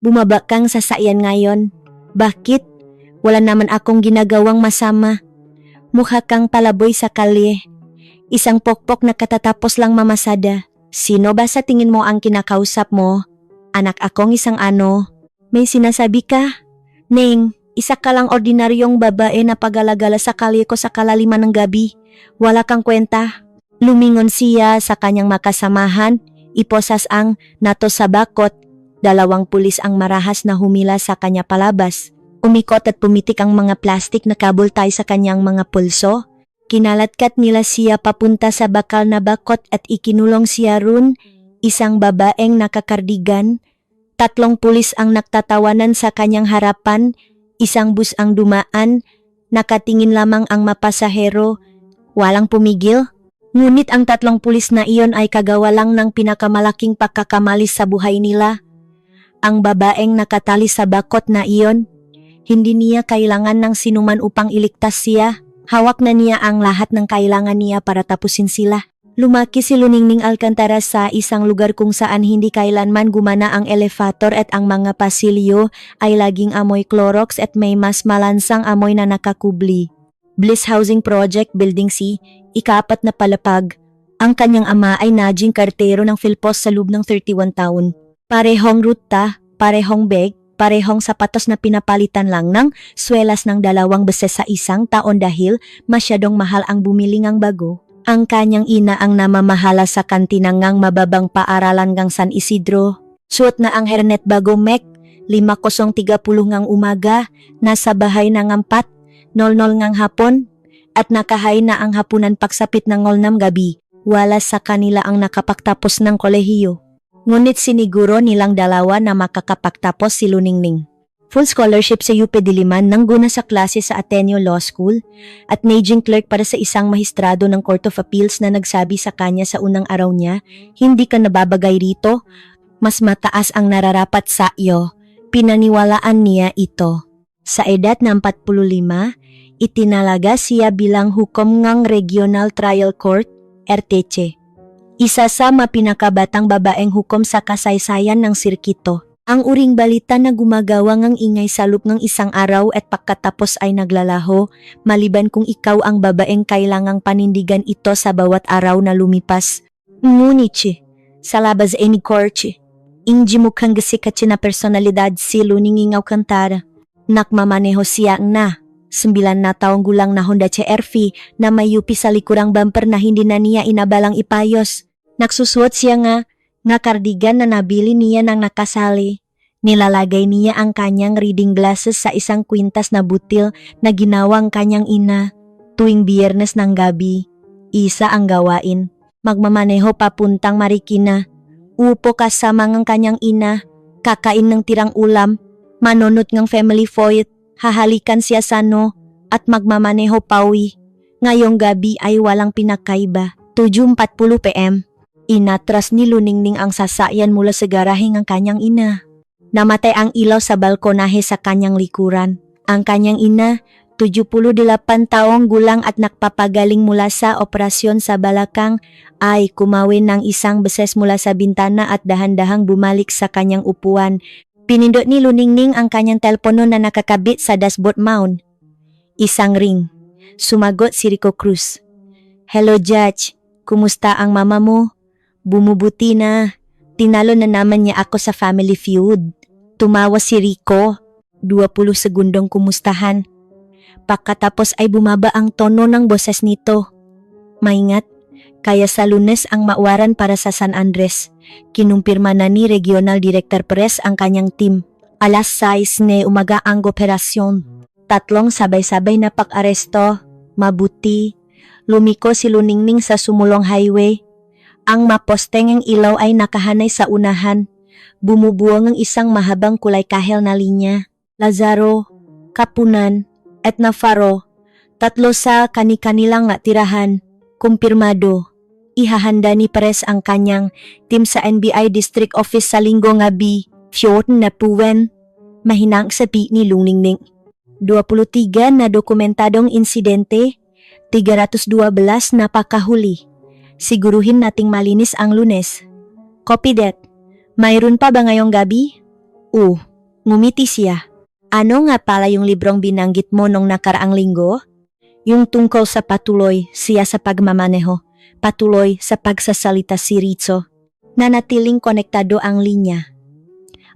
Bumaba kang sasakyan ngayon. Bakit? Wala naman akong ginagawang masama. Mukha kang palaboy sa kalye. Isang pokpok na katatapos lang mamasada. Sino ba sa tingin mo ang kinakausap mo? Anak akong isang ano. May sinasabi ka? Neng, isa ka lang ordinaryong babae na pagalagala sa kalye ko sa kalaliman ng gabi. Wala kang kwenta. Lumingon siya sa kanyang makasamahan. Iposas ang nato sa bakot. 2 pulis ang marahas na humila sa kanya palabas. Umikot at pumitik ang mga plastik na kabultay sa kanyang mga pulso. Kinalatkat nila siya papunta sa bakal na bakot at ikinulong siya ron. Isang babaeng nakakardigan. 3 pulis ang nagtatawanan sa kanyang harapan. Isang bus ang dumaan. Nakatingin lamang ang mapasahero. Walang pumigil. Ngunit ang 3 pulis na iyon ay kagawa lang ng pinakamalaking pagkakamali sa buhay nila. Ang babaeng nakatali sa bakot na iyon, hindi niya kailangan ng sinuman upang iligtas siya. Hawak na niya ang lahat ng kailangan niya para tapusin sila. Lumaki si Luningning Alcantara sa isang lugar kung saan hindi kailanman gumana ang elevator at ang mga pasilyo ay laging amoy Clorox at may mas malansang amoy na nakakubli. Bliss Housing Project Building C, 4 na palapag. Ang kanyang ama ay naging kartero ng Philpost sa loob ng 31 taon. Parehong ruta, parehong bag, parehong sapatos na pinapalitan lang ng swelas ng 2 beses sa isang taon dahil masyadong mahal ang bumili ng bago. Ang kanyang ina ang namamahala sa kantinangang mababang paaralan ng San Isidro. Suot na ang hernet bago mek, 5:30 ngang umaga, nasa bahay na ng 4:00 ngang hapon, at nakahay na ang hapunan pagsapit ng 8 gabi. Wala sa kanila ang nakapagtapos ng kolehiyo. Ngunit siniguro nilang 2 na makakapagtapos si Luningning. Full scholarship sa UP Diliman nang guna sa klase sa Ateneo Law School at naging clerk para sa isang mahistrado ng Court of Appeals na nagsabi sa kanya sa unang araw niya, "Hindi ka nababagay rito, mas mataas ang nararapat sa iyo." Pinaniwalaan niya ito. Sa edad ng 45, itinalaga siya bilang hukom ng Regional Trial Court, RTC. Isa sa mapinakabatang babaeng hukom sa kasaysayan ng sirkito. Ang uring balita na gumagawa ng ingay sa loob ng isang araw at pagkatapos ay naglalaho, maliban kung ikaw ang babaeng kailangang panindigan ito sa bawat araw na lumipas. Ngunit, sa labas ni Korche, ingji mukhang gasikat na personalidad si Luningning Alcantara. Nakmamaneho siya na 9 na taong gulang na Honda CR-V na may yupi sa likurang bumper na hindi na niya inabalang ipayos. Nagsusuot siya nga kardigan na nabili niya nang nakasali. Nilalagay niya ang kanyang reading glasses sa isang kwintas na butil na ginawang kanyang ina. Tuwing Biyernes ng gabi, isa ang gawain. Magmamaneho papuntang Marikina. Upo kasama ng kanyang ina, kakain ng tirang ulam, manunot ng family feud. Hahalikan siya sa at magmamaneho pauwi. Ngayong gabi ay walang pinakaiba. 7:40 PM. Inatras ni Luningning ang sasakyan mula sa garahe ng kanyang ina. Namatay ang ilaw sa balkonahe sa kanyang likuran. Ang kanyang ina, 78 taong gulang at nagpapagaling mula sa operasyon sa balakang, ay kumawin ng isang beses mula sa bintana at dahan-dahang bumalik sa kanyang upuan. Pinindot ni Luningning ang kanyang telepono na nakakabit sa dashboard mount. Isang ring. Sumagot si Rico Cruz. "Hello Judge, kumusta ang mama mo?" "Bumubuti na. Tinalo na naman niya ako sa family feud." Tumawa si Rico. 20 segundong kumustahan. Pagkatapos ay bumaba ang tono ng boses nito. "Maingat, kaya sa Lunes ang maawaran para sa San Andres." Kinumpirma na ni Regional Director Perez ang kanyang team. Alas 6 na umaga ang operasyon. 3 sabay-sabay na pag-aresto. Mabuti. Lumiko si Luningning sa sumulong highway. Ang maposteng ilaw ay nakahanay sa unahan. Bumubuo ng isang mahabang kulay kahel na linya. Lazaro, Kapunan, at Navarro. 3 sa kani-kanilang tirahan. Kumpirmado. Ihahanda ni Perez ang kanyang team sa NBI District Office sa linggo gabi. 4 na puwen. Mahinang sabi ni Luningning. 23 na dokumentadong insidente. 312 na pakahuli. Siguruhin nating malinis ang Lunes. Copy that. Mayroon pa ba ngayong gabi? Ngumiti siya. Ano nga pala yung librong binanggit mo nung nakaraang linggo? Yung tungkol sa patuloy siya sa pagmamaneho, patuloy sa pagsasalita si Rizzo. Nanatiling konektado ang linya.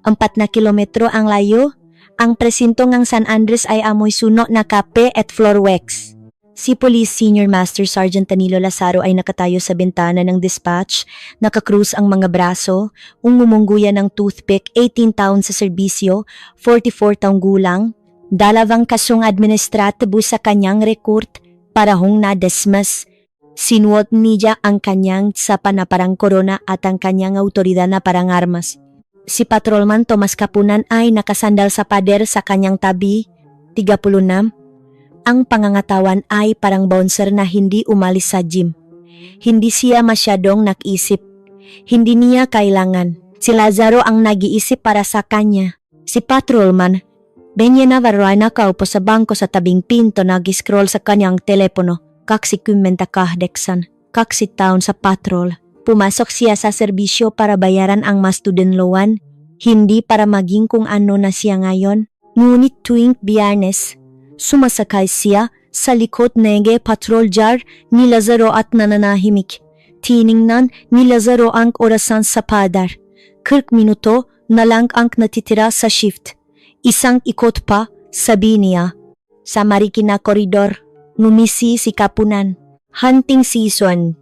4 na kilometro ang layo, ang presinto ng San Andres ay amoy suno na kape at floor wax. Si Police Senior Master Sergeant Danilo Lazaro ay nakatayo sa bintana ng dispatch, nakakrus ang mga braso, umumungguya ng toothpick, 18 taon sa serbisyo, 44 taong gulang, dalawang kasong administratibo sa kanyang record para hong nadesmas. Sinuot niya ang kanyang sapa na parang korona at ang kanyang autoridad na parang armas. Si Patrolman Tomas Kapunan ay nakasandal sa pader sa kanyang tabi, 36. Ang pangangatawan ay parang bouncer na hindi umalis sa gym. Hindi siya masyadong nag-isip. Hindi niya kailangan. Si Lazaro ang nag-iisip para sa kanya. Si Patrolman, Benye Navarro ay nakaupo sa bangko sa tabing pinto nag-scroll sa kanyang telepono. Kaksikumenta kahdeksan. Kaksitaon sa patrol. Pumasok siya sa serbisyo para bayaran ang mastudent-loan. Hindi para maging kung ano na siya ngayon. Ngunit tuwing Biyernes, sumasakay siya sa likod ng patrol jar ni Lazaro at nananahimik. Tiningnan ni Lazaro ang orasan sa padar. 40 minuto na lang ang natitira sa shift. Isang ikot pa, sabi niya. Sa Marikina Corridor, ngumisi si Kapunan. Hunting season.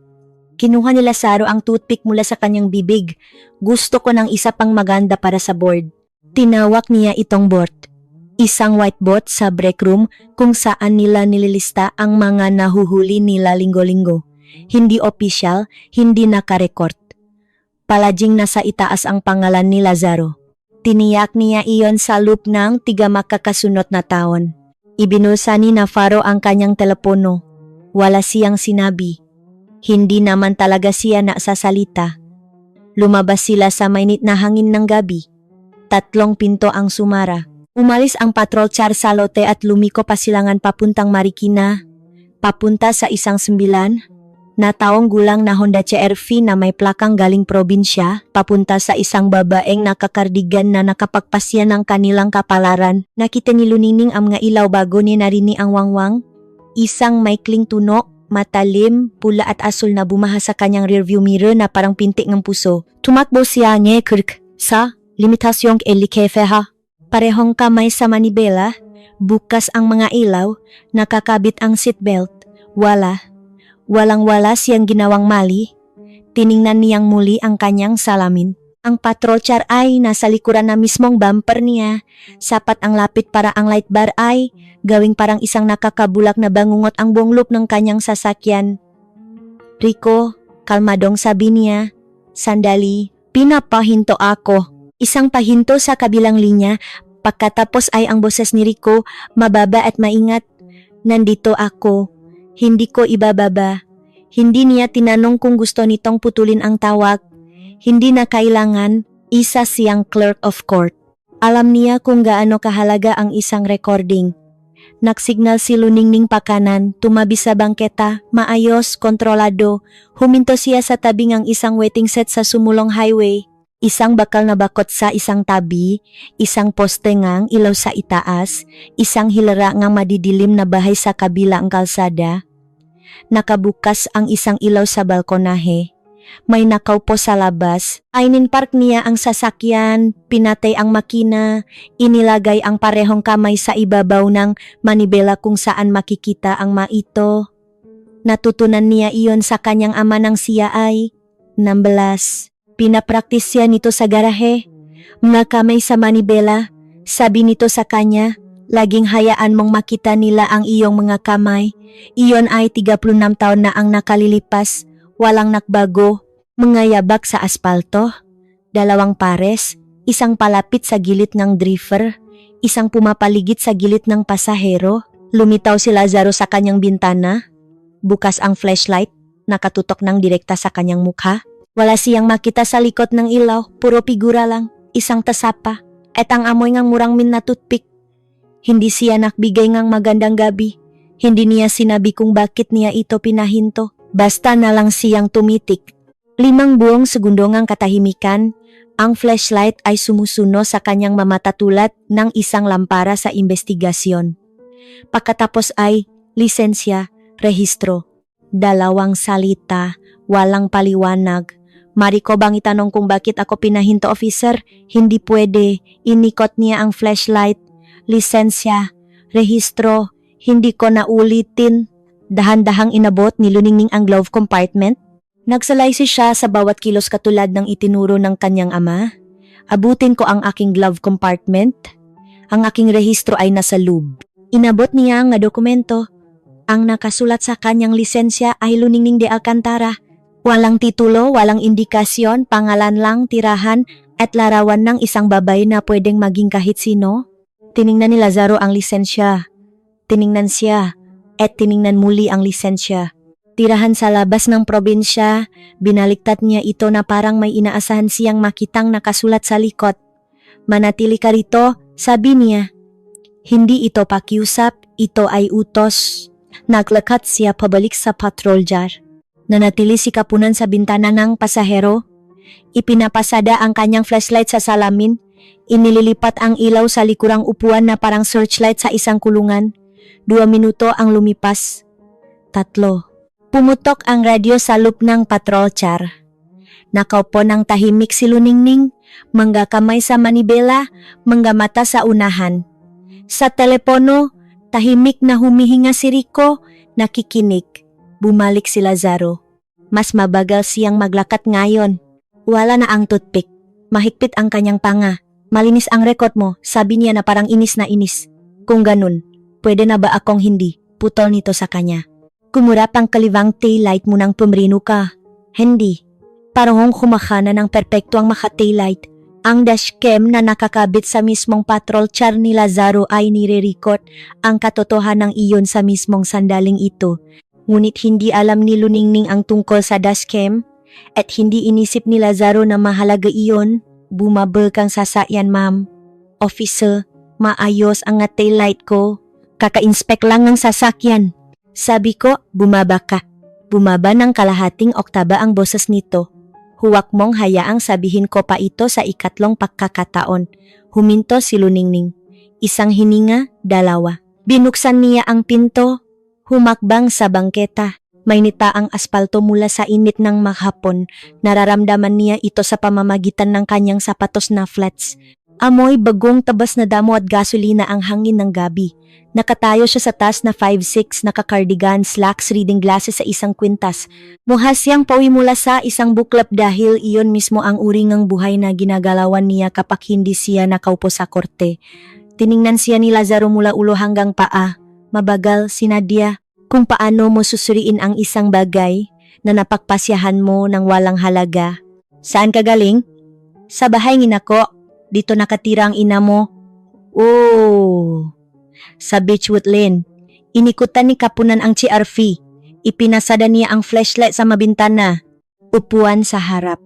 Kinuha ni Lazaro ang toothpick mula sa kanyang bibig. Gusto ko ng isa pang maganda para sa board. Tinawag niya itong board. Isang whiteboard sa break room kung saan nila nililista ang mga nahuhuli nila linggo-linggo. Hindi official, hindi nakarecord. Palaging nasa itaas ang pangalan ni Lazaro. Tiniyak niya iyon sa loop ng 3 makakasunod na taon. Ibinusa ni Navarro ang kanyang telepono. Wala siyang sinabi. Hindi naman talaga siya nasasalita. Lumabas sila sa mainit na hangin ng gabi. 3 pinto ang sumara. Umalis ang patrol char sa lote at lumiko pa silangan papuntang Marikina. Papunta sa 19 na taong gulang na Honda CR-V na may plakang galing probinsya, papunta sa isang babaeng nakakardigan na nakapagpasya ng kanilang kapalaran. Nakita ni Lunining ang mga ilaw bago ni narini ang wangwang. Isang maikling tuno, matalim, pula at asul na bumaha sa kanyang rearview mirror na parang pintik ng puso. Tumakbo siya niya kirk sa limitasyong elikefeha. Parehong kamay sa manibela, bukas ang mga ilaw, nakakabit ang seatbelt. Walang-wala siyang ginawang mali. Tiningnan niyang muli ang kanyang salamin. Ang patrol char ay nasa likuran na mismong bumper niya. Sapat ang lapit para ang light bar ay gawing parang isang nakakabulak na bangungot ang buong loop ng kanyang sasakyan. Rico, kalmadong sabi niya. Sandali, pinapahinto ako. Isang pahinto sa kabilang linya. Pagkatapos ay ang boses ni Rico, mababa at maingat. Nandito ako. Hindi ko ibababa. Hindi niya tinanong kung gusto nitong putulin ang tawag. Hindi na kailangan, isa siyang clerk of court. Alam niya kung gaano kahalaga ang isang recording. Nagsignal si Luningning pakanan, tumabi sa bangketa, maayos, kontrolado. Huminto siya sa tabi ng isang waiting set sa sumulong highway. Isang bakal na bakot sa isang tabi, isang poste ngang ilaw sa itaas, isang hilera ngang madidilim na bahay sa kabila ang kalsada. Nakabukas ang isang ilaw sa balkonahe. May nakaupo sa labas. Ininpark niya ang sasakyan, pinatay ang makina, inilagay ang parehong kamay sa ibabaw ng manibela kung saan makikita ang maito. Natutunan niya iyon sa kanyang ama nang siya ay 16. Pinapraktis siya nito sa garahe. Mga kamay sa manibela, sabi nito sa kanya, laging hayaan mong makita nila ang iyong mga kamay. Iyon ay 36 taon na ang nakalilipas, walang nakbago, mga yabak sa aspalto, 2 pares, isang palapit sa gilid ng driver, isang pumapaligid sa gilid ng pasahero. Lumitaw si Lazaro sa kanyang bintana. Bukas ang flashlight, nakatutok ng direkta sa kanyang mukha. Wala siyang makita sa likod ng ilaw, puro figura lang, isang tasapa, at ang amoy ngang murang min na toothpick. Hindi siya nakbigay ngang magandang gabi. Hindi niya sinabi kung bakit niya ito pinahinto. Basta na lang siyang tumitik. 5 buong segundo ngang katahimikan, Ang flashlight ay sumusuno sa kanyang mamata tulad ng isang lampara sa investigasyon. Pagkatapos ay lisensya, rehistro. Dalawang salita, walang paliwanag. Mari ko bang itanong kung bakit ako pinahinto, officer? Hindi pwede. Inikot niya ang flashlight, lisensya, rehistro. Hindi ko na ulitin. Dahan-dahang inabot ni Luningning ang glove compartment. Nagsalaysi siya sa bawat kilos katulad ng itinuro ng kanyang ama. Abutin ko ang aking glove compartment. Ang aking rehistro ay nasa loob. Inabot niya ang dokumento. Ang nakasulat sa kanyang lisensya ay Luningning de Alcantara. Walang titulo, walang indikasyon, pangalan lang, tirahan, at larawan ng isang babae na pwedeng maging kahit sino. Tiningnan ni Lazaro ang lisensya. Tiningnan siya, at tiningnan muli ang lisensya. Tirahan sa labas ng probinsya, binaliktad niya ito na parang may inaasahan siyang makitang nakasulat sa likod. Manatili ka rito, sabi niya. Hindi ito pakiusap, ito ay utos. Naglakad siya pabalik sa patrol jar. Nanatili si Kapunan sa bintana ng pasahero. Ipinapasada ang kanyang flashlight sa salamin. Inililipat ang ilaw sa likurang upuan na parang searchlight sa isang kulungan. 2 minuto ang lumipas. 3. Pumutok ang radyo sa loop ng patrol car. Nakaupo ng tahimik si Luningning, manggakamay sa manibela, manggamata sa unahan. Sa telepono, tahimik na humihinga si Rico, nakikinig. Bumalik si Lazaro. Mas mabagal siyang maglakat ngayon. Wala na ang toothpick. Mahigpit ang kanyang panga. Malinis ang record mo, sabi niya na parang inis na inis. Kung ganun, pwede na ba akong hindi putol nito sa kanya? Kumurap ang kalibang taillight mo nang pumrino ka. Hindi. Parang kumakana ng perpekto ang maka-taillight. Ang dashcam na nakakabit sa mismong patrol car ni Lazaro ay nire-record ang katotohanan ng iyon sa mismong sandaling ito. Ngunit hindi alam ni Luningning ang tungkol sa dashcam at hindi inisip ni Lazaro na mahalaga iyon. Bumabel kang sasakyan, ma'am. Officer, maayos ang taillight ko. Kaka-inspect lang ng sasakyan. Sabi ko, bumaba ka. Bumaba ng kalahating oktaba ang boses nito. Huwag mong hayaang sabihin ko pa ito sa ikatlong pagkakataon. Huminto si Luningning. Isang hininga, 2. Binuksan niya ang pinto. Humakbang sa bangketa. Mainita ang aspalto mula sa init ng maghapon. Nararamdaman niya ito sa pamamagitan ng kanyang sapatos na flats. Amoy bagong tabas na damo at gasolina ang hangin ng gabi. Nakatayo siya sa taas na 5'6", naka-cardigan, slacks, reading glasses sa isang kwintas. Mukha siyang pawi mula sa isang buklap dahil iyon mismo ang uri ng buhay na ginagalawan niya kapag hindi siya nakaupo sa korte. Tiningnan siya ni Lazaro mula ulo hanggang paa. Mabagal, sinadya, kung paano mo susuriin ang isang bagay na napagpasyahan mo ng walang halaga. Saan ka galing? Sa bahay ng ina ko. Dito nakatira ang ina mo. Oh... Sa Beechwood Lane, inikutan ni Kapunan ang CRV. Ipinasada niya ang flashlight sa mabintana. Upuan sa harap.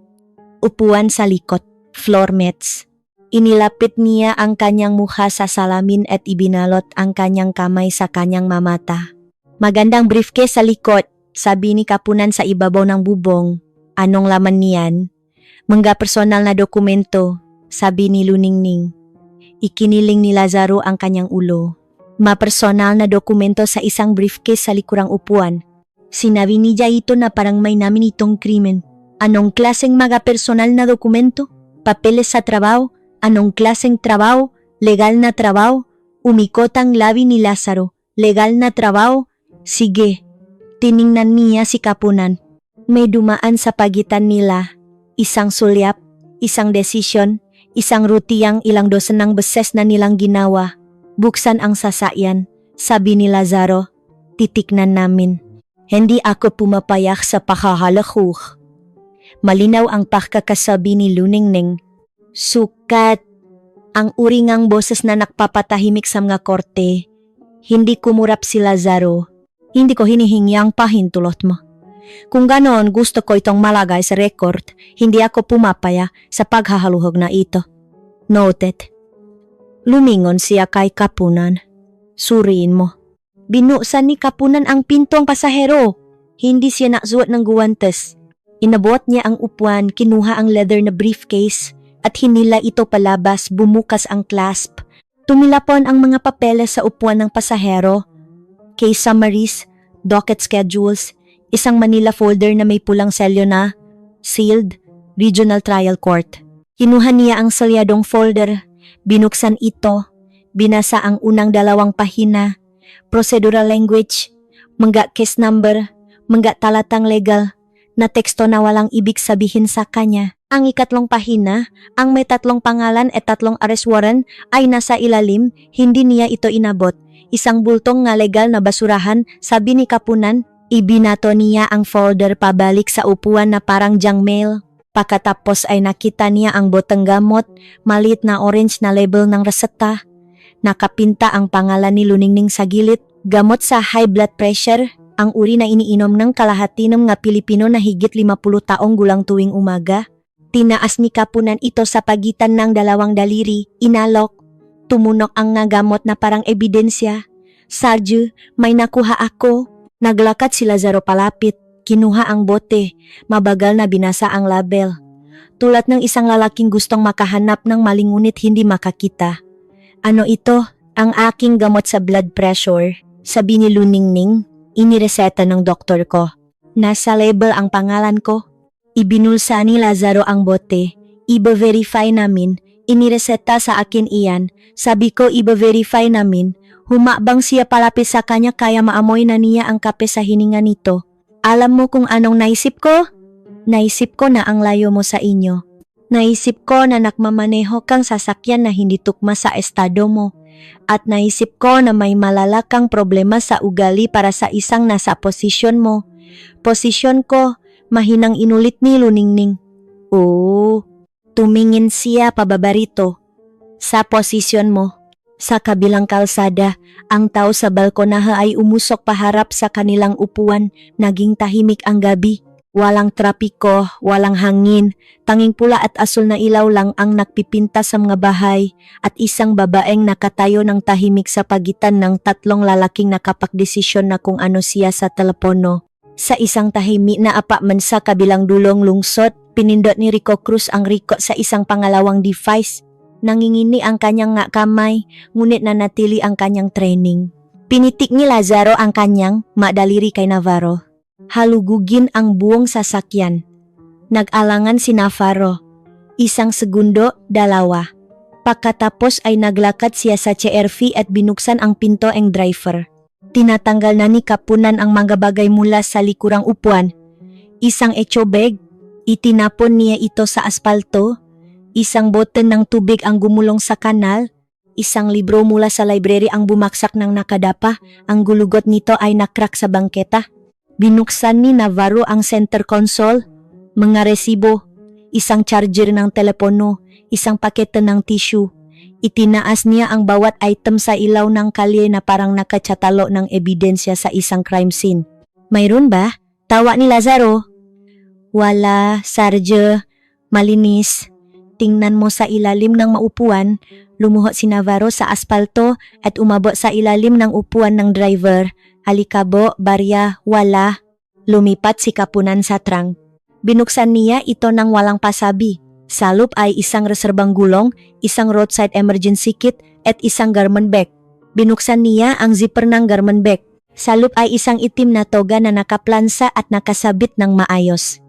Upuan sa likod. Floor mats. Inilapit niya ang kanyang mukha sa salamin at ibinalot ang kanyang kamay sa kanyang mamata. Magandang briefcase sa likod, sabi ni Kapunan sa ibabaw ng bubong. Anong laman niyan? Mga personal na dokumento, sabi ni Luningning. Ikiniling ni Lazaro ang kanyang ulo. Mapersonal na dokumento sa isang briefcase sa likurang upuan. Sinabi niya ito na parang may namin itong krimen. Anong klaseng mga personal na dokumento? Papeles sa trabaho? Anong klaseng trabaho? Legal na trabaho? Umikot ang labi ni Lazaro. Legal na trabaho? Sige. Tiningnan niya si Kapunan. May dumaan sa pagitan nila. Isang sulyap, isang desisyon, isang rutiyang ilang dosen ng beses na nilang ginawa. Buksan ang sasakyan, sabi ni Lazaro. Titiknan namin. Hindi ako pumapayak sa pakahalakuk. Malinaw ang pagkakasabi ni Luningning. Sukat. Ang uringang boses na nakpapatahimik sa mga korte. Hindi kumurap si Lazaro. Hindi ko hinihingi ang pahintulot mo. Kung ganon gusto ko itong malagay sa record, hindi ako pumapaya sa paghahaluhog na ito. Noted. Lumingon siya kay Kapunan. Suriin mo. Binuksan ni Kapunan ang pintong pasahero. Hindi siya naksuot ng guwantes. Inabot niya ang upuan, kinuha ang leather na briefcase. at hinila ito palabas, bumukas ang clasp. Tumilapon ang mga papeles sa upuan ng pasahero. Case summaries, docket schedules, isang Manila folder na may pulang selyo na sealed, Regional Trial Court. Kinuha niya ang selyadong folder, binuksan ito, binasa ang unang 2 pahina, procedural language, mangga case number, mangga talatang legal, na teksto na walang ibig sabihin sa kanya. Ang ikatlong pahina, ang may 3 pangalan at 3 arrest warrant ay nasa ilalim, hindi niya ito inabot. Isang bultong nga legal na basurahan, sabi ni Kapunan. Ibinato niya ang folder pabalik sa upuan na parang junk mail. Pagkatapos ay nakita niya ang boteng gamot, maliit na orange na label ng reseta. Nakapinta ang pangalan ni Luningning sa gilid, gamot sa high blood pressure, ang uri na iniinom ng kalahatinom nga Pilipino na higit 50 taong gulang tuwing umaga. Tinaas ni Kapunan ito sa pagitan ng 2 daliri, inalok. Tumunok ang nga gamot na parang ebidensya. Sarju, may nakuha ako. Naglakad si Lazaro palapit, kinuha ang bote, mabagal na binasa ang label. Tulad ng isang lalaking gustong makahanap ng maling ngunit hindi makakita. Ano ito? Ang aking gamot sa blood pressure, sabi ni Luningning. Inireseta ng doktor ko. Nasa label ang pangalan ko. Ibinulsa ni Lazaro ang bote. Iba-verify namin. Inireseta sa akin iyan. Sabi ko iba-verify namin. Humabang siya palapit sa kanya kaya maamoy na niya ang kape sa hininga nito. Alam mo kung anong naisip ko? Naisip ko na ang layo mo sa inyo. Naisip ko na nakmamaneho kang sasakyan na hindi tukma sa estado mo. At naisip ko na may malala kang problema sa ugali para sa isang nasa posisyon mo. Posisyon ko, mahinang inulit ni Luningning. Oo, tumingin siya pababarito. Sa posisyon mo. Sa kabilang kalsada, ang tao sa balkonaha ay umusok paharap sa kanilang upuan, naging tahimik ang gabi. Walang trapiko, walang hangin, tanging pula at asul na ilaw lang ang nagpipinta sa mga bahay at isang babaeng nakatayo ng tahimik sa pagitan ng 3 lalaking nakapagdesisyon na kung ano siya sa telepono. Sa isang tahimik na apartment sa kabilang dulong lungsod, pinindot ni Rico Cruz ang Rico sa isang pangalawang device. Nangingini ang kanyang nga kamay, ngunit nanatili ang kanyang training. Pinitik ni Lazaro ang kanyang madaliri kay Navarro. Halugugin ang buong sasakyan. Nag-alangan si Navarro. 1 segundo, 2. Pagkatapos ay naglakad siya sa CRV at binuksan ang pinto ang driver. Tinatanggal na ni Kapunan ang mga bagay mula sa likurang upuan. Isang echo bag, itinapon niya ito sa aspalto. Isang bote ng tubig ang gumulong sa kanal. Isang libro mula sa library ang bumaksak ng nakadapa. Ang gulugot nito ay nakrak sa bangketa. Binuksan ni Navarro ang center console. Mga resibo, isang charger ng telepono, isang pakete ng tissue. Itinaas niya ang bawat item sa ilaw ng kalye na parang nakatsatalo ng ebidensya sa isang crime scene. Mayroon ba? Tawa ni Lazaro. Wala, Sarge. Malinis. Tingnan mo sa ilalim ng maupuan, lumuhod si Navarro sa aspalto at umabot sa ilalim ng upuan ng driver. Alikabo, barya, wala. Lumipat si Kapunan sa trunk. Binuksan niya ito ng walang pasabi. Sa loob ay isang reserbang gulong, isang roadside emergency kit at isang garment bag. Binuksan niya ang zipper ng garment bag. Sa loob ay isang itim na toga na nakaplansa at nakasabit ng maayos.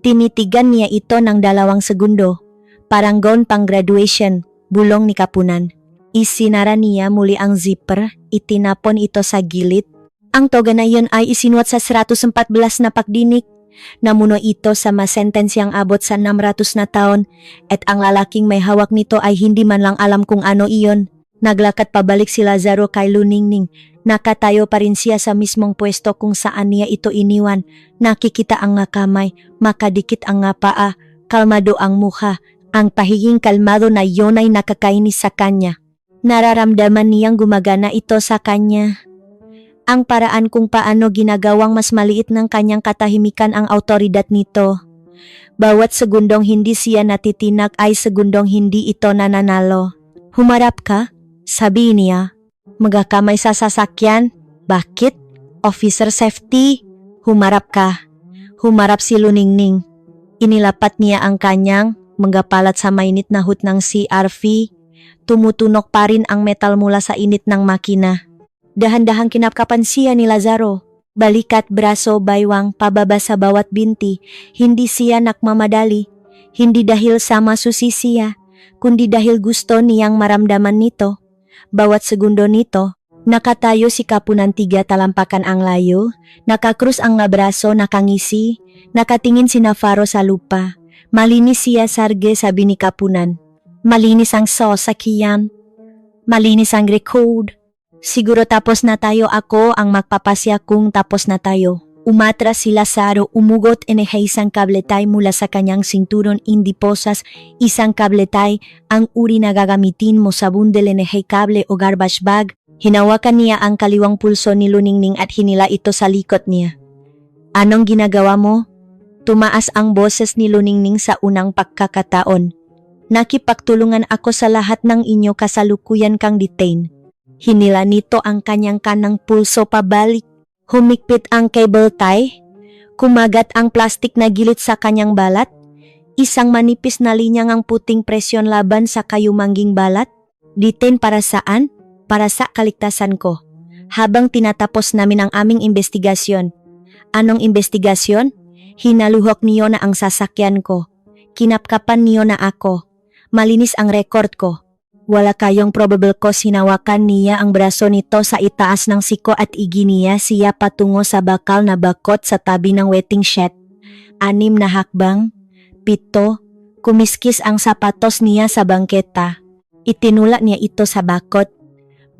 Tinitigan niya ito ng 2 segundo. Parang gown pang graduation, bulong ni Kapunan. Isinara niya muli ang zipper, itinapon ito sa gilid. Ang toga na iyon ay isinuot sa 114 na pagdinik. Namuno ito sa masentensyang abot sa 600 na taon at ang lalaking may hawak nito ay hindi man lang alam kung ano iyon. Naglakad pabalik si Lazaro kay Luningning. Nakatayo pa rin siya sa mismong pwesto kung saan niya ito iniwan. Nakikita ang nga kamay, makadikit ang nga paa, kalmado ang mukha. Ang pahiging kalmado na iyon ay nakakainis sa kanya. Nararamdaman niyang gumagana ito sa kanya. Ang paraan kung paano ginagawang mas maliit ng kanyang katahimikan ang autoridad nito. Bawat segundong hindi siya natitinak ay segundong hindi ito nananalo. Humarap ka? Sabi niya. Magakamay sa sasakyan? Bakit? Officer safety? Humarap ka. Humarap si Luningning. Inilapat niya ang kanyang menggapalat sa mainit na hut ng CRV. Tumutunok pa rin ang metal mula sa init ng makina. Dahan-dahang kinapkapan siya ni Lazaro. Balikat braso baywang pababa sa bawat binti. Hindi siya nakmamadali. Hindi dahil sama susi siya, kundi dahil gusto niyang maramdaman nito. Bawat segundo nito, nakatayo si Kapunan 3 talampakan ang layo, nakakrus ang braso, nakangisi, nakatingin si Navarro sa lupa. Malinis siya, Sarge, sabi ni Kapunan. Malinis ang sasakyan. Malinis ang record. Siguro tapos na tayo, ako ang magpapasya kung tapos na tayo. Umatras si Lazaro, umugot isang kabletay mula sa kanyang sinturon, hindi posas, isang kabletay, ang uri na gagamitin mo sa bundle kable o garbage bag. Hinawakan niya ang kaliwang pulso ni Luningning at hinila ito sa likod niya. Anong ginagawa mo? Tumaas ang boses ni Luningning sa unang pagkakataon. Nakipagtulungan ako sa lahat ng inyo, kasalukuyan kang detain. Hinila nito ang kanyang kanang pulso pabalik. Humikpit ang cable tie. Kumagat ang plastik na gilid sa kanyang balat. Isang manipis na linyang ang puting presyon laban sa kayumangging balat. Detain para saan? Para sa kaligtasan ko. Habang tinatapos namin ang aming investigasyon. Anong investigasyon? Hinaluhok niyo na ang sasakyan ko. Kinapkapan niyo na ako. Malinis ang record ko. Wala kayong probable cause. Hinawakan niya ang braso nito sa itaas ng siko at iginiya siya patungo sa bakal na bakot sa tabi ng waiting shed. 6 na hakbang. 7. Kumiskis ang sapatos niya sa bangketa. Itinula niya ito sa bakot.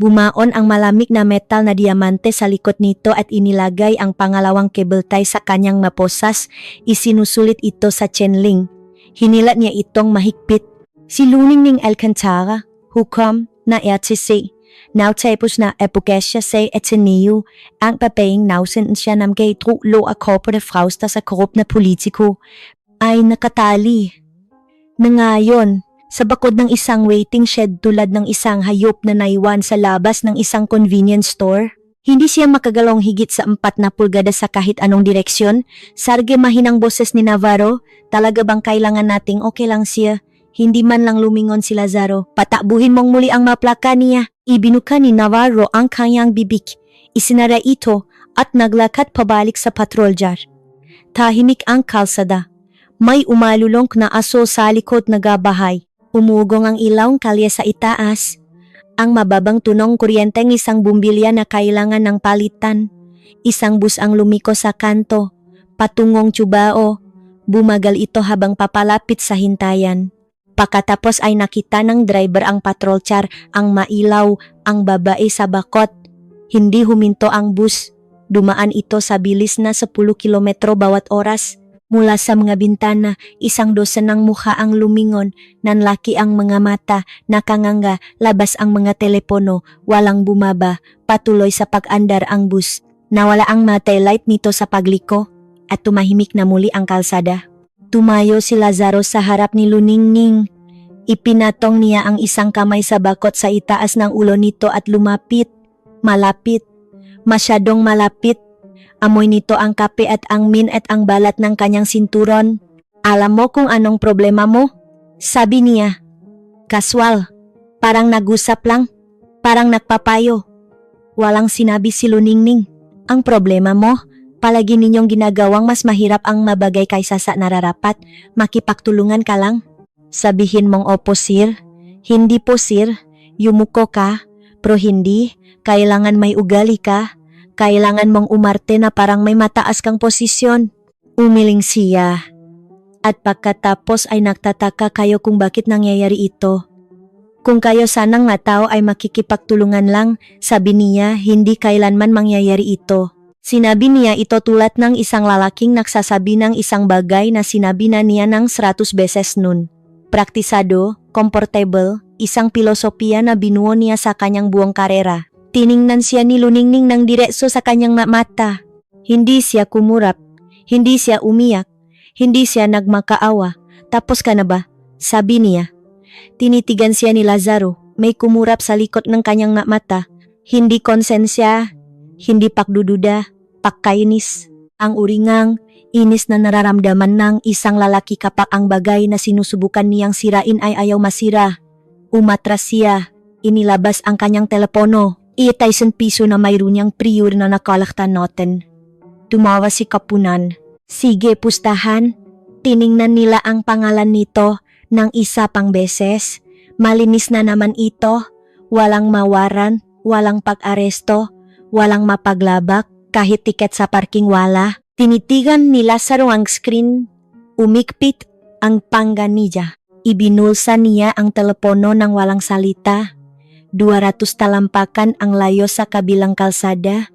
Bumaon ang malamig na metal na diamante sa likod nito at inilagay ang pangalawang cable tie sa kanyang maposas. Isinusulit ito sa chainlink. Hinilat niya itong mahigpit. Si Luningning Alcantara, hukom na RTC. Now tapos na epokasya sa Ateneo, ang papaying nausin siya ng kay trulo ako på det frausta sa korupt na politiko ay nakatali. Na ngayon, sa bakod ng isang waiting shed tulad ng isang hayop na naiwan sa labas ng isang convenience store, hindi siya makagalong higit sa 4 na pulgada sa kahit anong direksyon. Sarge, mahinang boses ni Navarro. Talaga bang kailangan nating okay lang siya? Hindi man lang lumingon si Lazaro. Patakbuhin mong muli ang maplaka niya. Ibinuka ni Navarro ang kanyang bibig. Isinara ito at naglakad pabalik sa patrol jar. Tahimik ang kalsada. May umalulong na aso sa likod na gabahay. Umugong ang ilawng kalye sa itaas. Ang mababang tunong kuryente ng isang bumbilya na kailangan ng palitan. Isang bus ang lumiko sa kanto. Patungong Cubao. Bumagal ito habang papalapit sa hintayan. Pagkatapos ay nakita ng driver ang patrol car, ang mailaw, ang babae sa bakot. Hindi huminto ang bus. Dumaan ito sa bilis na 10 kilometro bawat oras. Mula sa mga bintana, 12 ng mukha ang lumingon, nanlaki ang mga mata, nakanganga, labas ang mga telepono, walang bumaba, patuloy sa pag-andar ang bus. Nawala ang mga taillight nito sa pagliko, at tumahimik na muli ang kalsada. Tumayo si Lazaro sa harap ni Luningning. Ipinatong niya ang isang kamay sa bakot sa itaas ng ulo nito at lumapit. Malapit. Masyadong malapit. Amoy nito ang kape at ang min at ang balat ng kanyang sinturon. Alam mo kung anong problema mo? Sabi niya. Kaswal. Parang nag-usap lang. Parang nagpapayo. Walang sinabi si Luningning. Ang problema mo? Palagi ninyong ginagawang mas mahirap ang mabagay kaysa sa nararapat. Makipagtulungan ka lang. Sabihin mong opo, sir. Hindi po, sir. Yumuko ka. Pero hindi. Kailangan may ugali ka. Kailangan mong umarte na parang may mataas kang posisyon. Umiling siya. At pagkatapos ay nagtataka kayo kung bakit nangyayari ito. Kung kayo sanang nga tao ay makikipagtulungan lang, sabi niya, hindi kailanman mangyayari ito. Sinabi niya ito tulad ng isang lalaking nagsasabi ng isang bagay na sinabi na niya ng 100 beses nun. Praktisado, comfortable, isang filosofiya na binuo niya sa kanyang buong karera. Tiningnan siya ni Luningning ng diretso sa kanyang mata. Hindi siya kumurap, hindi siya umiyak, hindi siya nagmakaawa. Tapos ka na ba? Sabi niya. Tinitigan siya ni Lazaro, may kumurap sa likod ng kanyang mata. Hindi konsensya, hindi pakdududa, pagkainis. Ang uringang, Inis na nararamdaman ng isang lalaki kapag ang bagay na sinusubukan niyang sirain ay ayaw masira. Umatras siya. Inilabas ang kanyang telepono. Iitaysan piso na mayroon niyang prior na nakalaktan natin. Tumawa si Kapunan. Sige, pustahan. Tiningnan nila ang pangalan nito ng isa pang beses. Malinis na naman ito. Walang mawaran, walang pag-aresto, walang mapaglabak, kahit tiket sa parking wala. Tinitigan ni Lazaro ang screen. Umikpit ang pangganija. Ibinulsa niya ang telepono ng walang salita. 200 talampakan ang layo sa kabilang kalsada.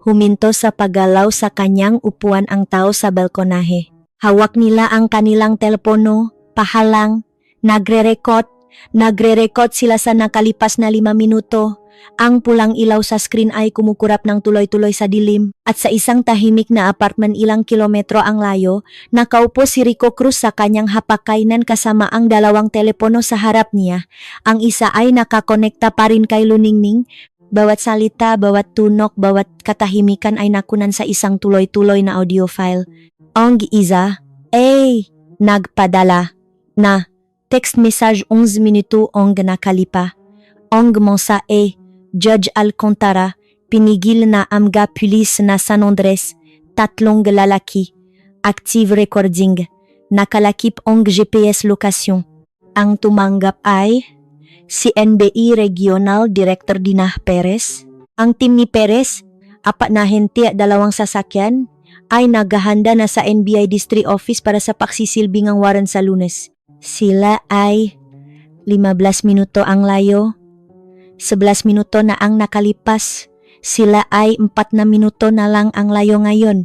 Huminto sa paggalaw sa kanyang upuan ang tao sa balkonahe. Hawak nila ang kanilang telepono, pahalang, nagre-record sila sa nakalipas na 5 minuto. Ang pulang ilaw sa screen ay kumukurap ng tuloy-tuloy sa dilim at sa isang tahimik na apartment ilang kilometro ang layo, nakaupo si Rico Cruz sa kanyang hapakainan kasama ang 2 telepono sa harap niya. Ang isa ay nakakonekta pa rin kay Luningning. Bawat salita, bawat tunok, bawat katahimikan ay nakunan sa isang tuloy-tuloy na audio file. Ang isa, nagpadala na text message 11 minuto ang nakalipa. Ang monsa Judge Alcantara, pinigil na amga pulis na San Andres, 3 lalaki. Active recording, nakalakip ang GPS location. Ang tumanggap ay si NBI Regional Director Dinah Perez. Ang team ni Perez, 4 na hente at 2 sasakyan, ay naghahanda na sa NBI District Office para sa paksisilbing ang warrant sa Lunes. Sila ay 15 minuto ang layo. 11 minuto na ang nakalipas. Sila ay 4 na minuto na lang ang layo ngayon.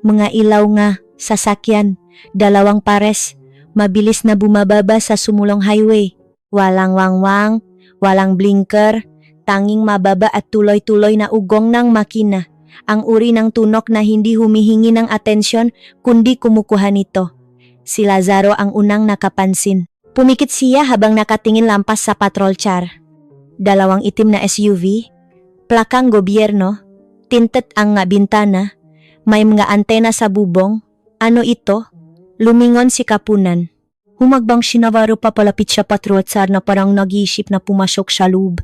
Mga ilaw nga, sasakyan, 2 pares, mabilis na bumababa sa sumulong highway. Walang wangwang, walang blinker, tanging mababa at tuloy-tuloy na ugong ng makina. Ang uri ng tunok na hindi humihingi ng atensyon kundi kumukuha nito. Si Lazaro ang unang nakapansin. Pumikit siya habang nakatingin lampas sa patrol car. 2 itim na SUV, plakang gobyerno, tinted ang nga bintana, may mga antena sa bubong. Ano ito? Lumingon si Kapunan. Humagbang sinawaro pa palapit siya patrotsar na parang nag-iisip na pumasok sa loob.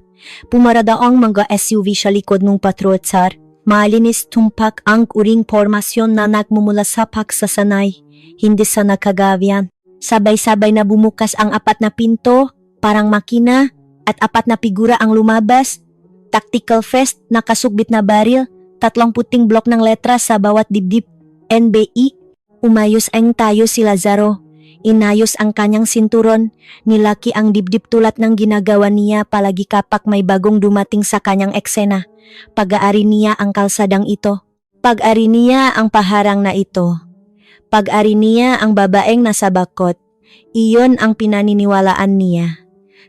Pumarada ang mga SUV sa likod ng patrotsar. Malinis tumpak ang uring formasyon na nagmumula sa paksasanay, hindi sa nakagawian. Sabay-sabay na bumukas ang 4 na pinto, parang makina, at 4 na figura ang lumabas. Tactical vest, nakasugbit na baril, 3 puting blok ng letra sa bawat dibdib. NBI. Umayos ang tayo si Lazaro. Inayos ang kanyang sinturon, nilaki ang dibdib tulad ng ginagawa niya palagi kapag may bagong dumating sa kanyang eksena. Pag-aari niya ang kalsadang ito. Pag-ari niya ang paharang na ito. Pag-ari niya ang babaeng nasa bakot. Iyon ang pinaniniwalaan niya.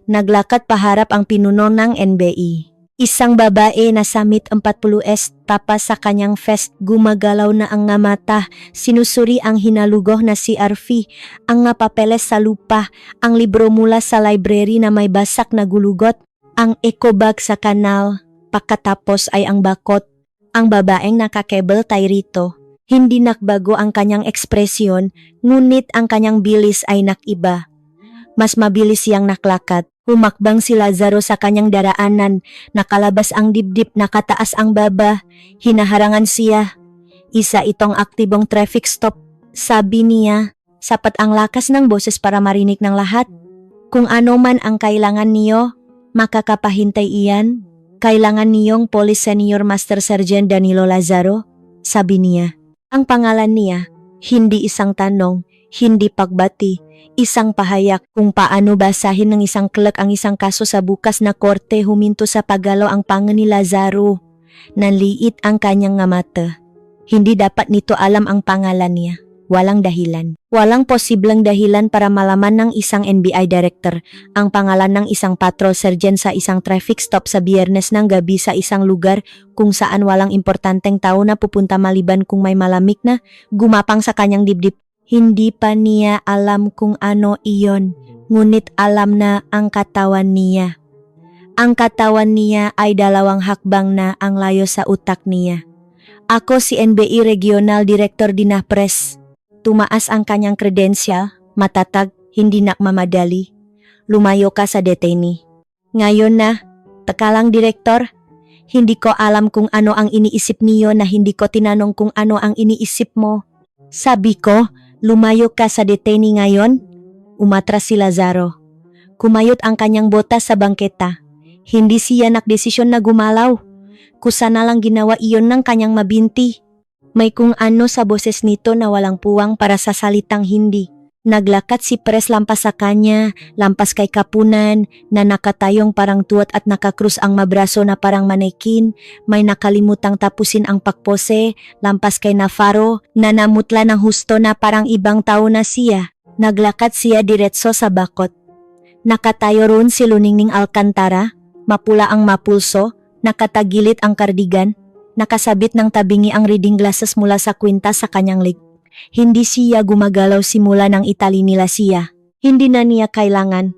Naglakat paharap ang pinuno ng NBI. Isang babae na samit 40s tapas sa kanyang vest, gumagalaw na ang nga mata, sinusuri ang hinalugoh na si Arfi, ang nga papeles sa lupa, ang libro mula sa library na may basak na gulugot, ang eco bag sa kanal, pagkatapos ay ang bakot. Ang babaeng nakakebel tay rito. Hindi nakbago ang kanyang ekspresyon, ngunit ang kanyang bilis ay nakiba. Mas mabilis siyang naklakat. Humakbang si Lazaro sa kanyang daraanan, nakalabas ang dibdib, nakataas ang baba, hinaharangan siya. Isa itong aktibong traffic stop, sabi niya. Sapat ang lakas ng boses para marinig ng lahat. Kung ano man ang kailangan niyo, makakapahintay iyan. Kailangan niyong Police Senior Master Sergeant Danilo Lazaro, sabi niya. Ang pangalan niya, hindi isang tanong, hindi pagbati. Isang pahayag kung paano basahin ng isang clerk ang isang kaso sa bukas na korte. Huminto sa paggalaw ang panga ni Lazaro. Nanliit ang kanyang nga mata. Hindi dapat nito alam ang pangalan niya. Walang dahilan. Walang posibleng dahilan para malaman ng isang NBI director ang pangalan ng isang patrol sergeant sa isang traffic stop sa Biyernes ng gabi sa isang lugar kung saan walang importanteng tao na pupunta maliban kung may malamig na gumapang sa kanyang dibdib. Hindi pa niya alam kung ano iyon, ngunit alam na ang katawan niya. Ang katawan niya ay 2 hakbang na ang layo sa utak niya. Ako si NBI Regional Director Dinapres. Tumaas ang kanyang credential, matatag, hindi nakmamadali. Lumayo ka sa detainee. Ngayon na, takalang direktor, hindi ko alam kung ano ang iniisip niyo na hindi ko tinanong kung ano ang iniisip mo. Sabi ko, lumayo ka sa detainee ngayon? Umatras si Lazaro. Kumayot ang kanyang botas sa bangketa. Hindi siya nakdesisyon na gumalaw. Kusa na lang ginawa iyon ng kanyang mabinti. May kung ano sa boses nito na walang puwang para sa salitang hindi. Naglakat si Pres lampas sa kanya, lampas kay Kapunan, na nakatayong parang tuwat at nakakrus ang mabraso na parang manekin, may nakalimutang tapusin ang pakpose, lampas kay Navarro, na namutla ng husto na parang ibang tao na siya. Naglakat siya diretso sa bakot. Nakatayo roon si Luningning Alcantara, mapula ang mapulso, nakatagilit ang kardigan, nakasabit ng tabingi ang reading glasses mula sa kwintas sa kanyang leg. Hindi siya gumagalaw simula ng itali nila siya. Hindi na niya kailangan.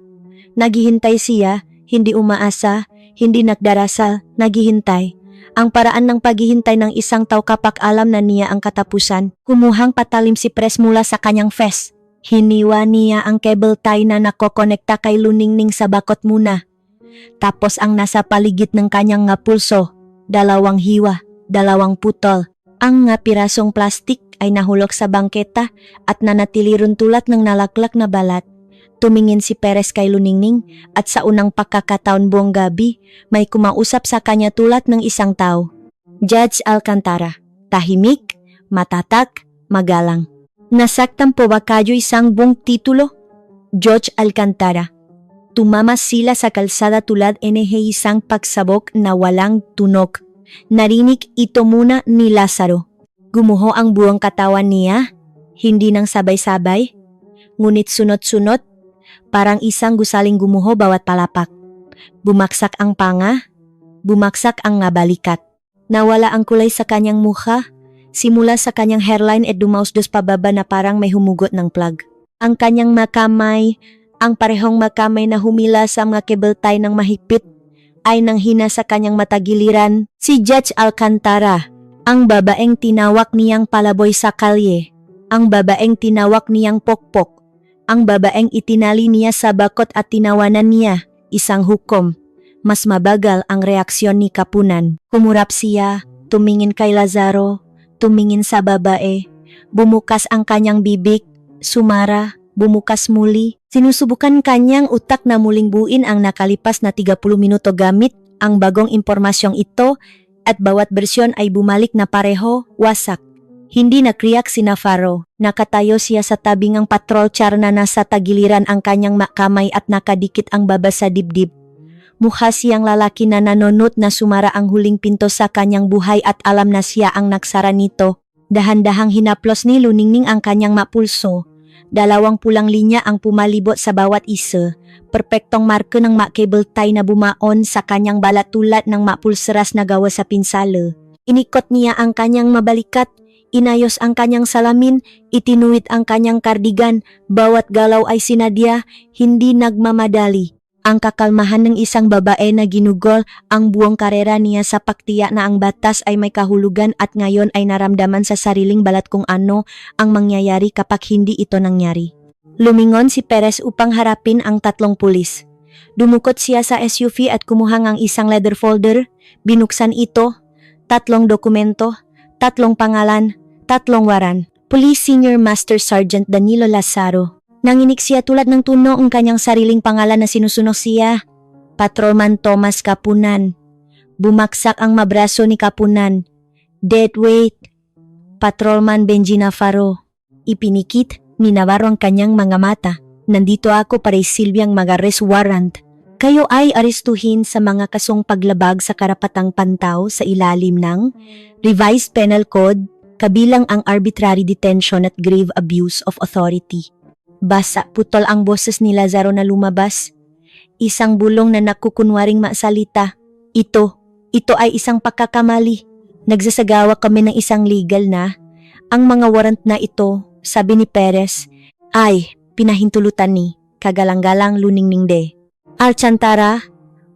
Naghihintay siya, hindi umaasa, hindi nagdarasal, naghihintay. Ang paraan ng paghihintay ng isang tao kapag alam na niya ang katapusan. Kumuhang patalim si Pres mula sa kanyang fes. Hiniwa niya ang cable tie na nakokonekta kay Luningning sa bakot muna. Tapos ang nasa paligid ng kanyang nga pulso, dalawang hiwa, dalawang putol. Ang nga pirasong plastik ay nahulog sa bangketa at nanatili ron tulad ng nalaklak na balat. Tumingin si Perez kay Luningning at sa unang pagkakataon buong gabi, may kumausap sa kanya tulad ng isang tao. Judge Alcantara, tahimik, matatag, magalang. Nasaktan po ba kayo isang buong titulo? Judge Alcantara, tumama sila sa kalsada tulad isang pagsabog na walang tunog. Narinig ito muna ni Lazaro. Gumuho ang buong katawan niya, hindi nang sabay-sabay, ngunit sunod-sunod, parang isang gusaling gumuho bawat palapak. Bumaksak ang panga, bumaksak ang nga balikat. Nawala ang kulay sa kanyang mukha, simula sa kanyang hairline at dumausdos pababa na parang may humugot ng plug. Ang kanyang makamay, ang parehong makamay na humila sa mga cable tie ng mahigpit, ay nanghina sa kanyang matagiliran. Si Judge Alcantara, ang babaeng tinawak niyang palaboy sa kalye, ang babaeng tinawak niyang pokpok, ang babaeng itinali niya sa bakot at tinawanan niya, isang hukom. Mas mabagal ang reaksyon ni Kapunan. Kumurap siya, tumingin kay Lazaro, tumingin sa babae, bumukas ang kanyang bibig, sumara, bumukas muli. Sinusubukan kanyang utak na muling buuin ang nakalipas na 30 minuto gamit ang bagong impormasyong ito at bawat bersyon ay bumalik na pareho, wasak. Hindi nakriyak si Navarro. Nakatayo siya sa tabing ng patrol char na nasa tagiliran ang kanyang makamay at nakadikit ang baba sa dibdib. Mukha siyang lalaki na nanonot na sumara ang huling pinto sa kanyang buhay at alam na siya ang nagsara nito. Dahan-dahang hinaplos ni Luningning ang kanyang mapulso. Dalawang pulang linya ang pumalibot sa bawat isa. Perpektong marka ng cable tie na bumaon sa kanyang balat tulad ng mapulseras na gawa sa pinsala. Inikot niya ang kanyang mabalikat, inayos ang kanyang salamin, itinuwid ang kanyang kardigan, bawat galaw ay sinadya, hindi nagmamadali. Ang kakalmahan ng isang babae na ginugol ang buong karera niya sa pagtiya na ang batas ay may kahulugan at ngayon ay naramdaman sa sariling balat kung ano ang mangyayari kapag hindi ito nangyari. Lumingon si Perez upang harapin ang tatlong pulis. Dumukot siya sa SUV at kumuhang ang isang leather folder, binuksan ito, 3 dokumento, 3 pangalan, 3 waran. Police Senior Master Sergeant Danilo Lazaro. Nanginig siya tulad ng tuno ang kanyang sariling pangalan na sinusunog siya. Patrolman Thomas Kapunan. Bumaksak ang mabraso ni Kapunan. Dead weight. Patrolman Benji Navarro. Ipinikit ni Navarro ang kanyang mga mata. Nandito ako para isilbiyang mag-arrest warrant. Kayo ay arestuhin sa mga kasong paglabag sa karapatang pantaw sa ilalim ng Revised Penal Code, kabilang ang arbitrary detention at grave abuse of authority. Basa putol ang boses ni Lazaro na lumabas. Isang bulong na nakukunwaring masalita. Ito ay isang pagkakamali. Nagsasagawa kami ng isang legal na. Ang mga warrant na ito, sabi ni Perez, ay pinahintulutan ni Kagalang-galang Luningning de Alcantara,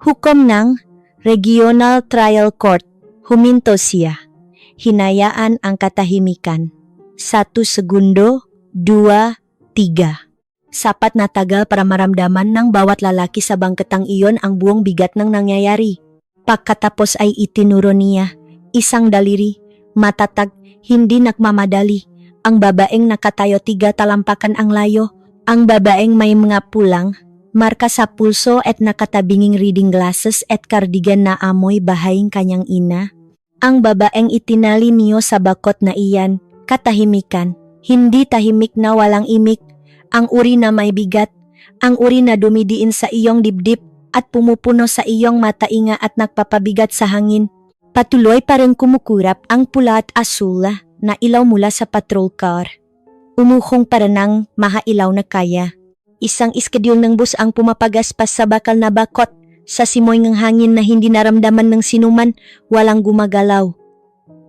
hukom ng Regional Trial Court. Huminto siya. hinayaan ang katahimikan. 1 segundo, 2, 3. Sapat na tagal para maramdaman ng bawat lalaki sa bangketang iyon ang buong bigat ng nangyayari. Pagkatapos ay itinuro niya, isang daliri, matatag, hindi nagmamadali. Ang babaeng nakatayo 3 talampakan ang layo. Ang babaeng may mga pulang, marka sa pulso at nakatabinging reading glasses at cardigan na amoy bahaying kanyang ina. Ang babaeng itinali niyo sa bakot na iyan, katahimikan, hindi tahimik na walang imik. Ang uri na may bigat, ang uri na dumidiin sa iyong dibdib at pumupuno sa iyong matainga at nagpapabigat sa hangin. Patuloy pa rin kumukurap ang pula at asul na ilaw mula sa patrol car. Umuhong para ng mahailaw na kaya. Isang iskedyul ng bus ang pumapagaspas sa bakal na bakot sa simoy ng hangin na hindi naramdaman ng sinuman, walang gumagalaw.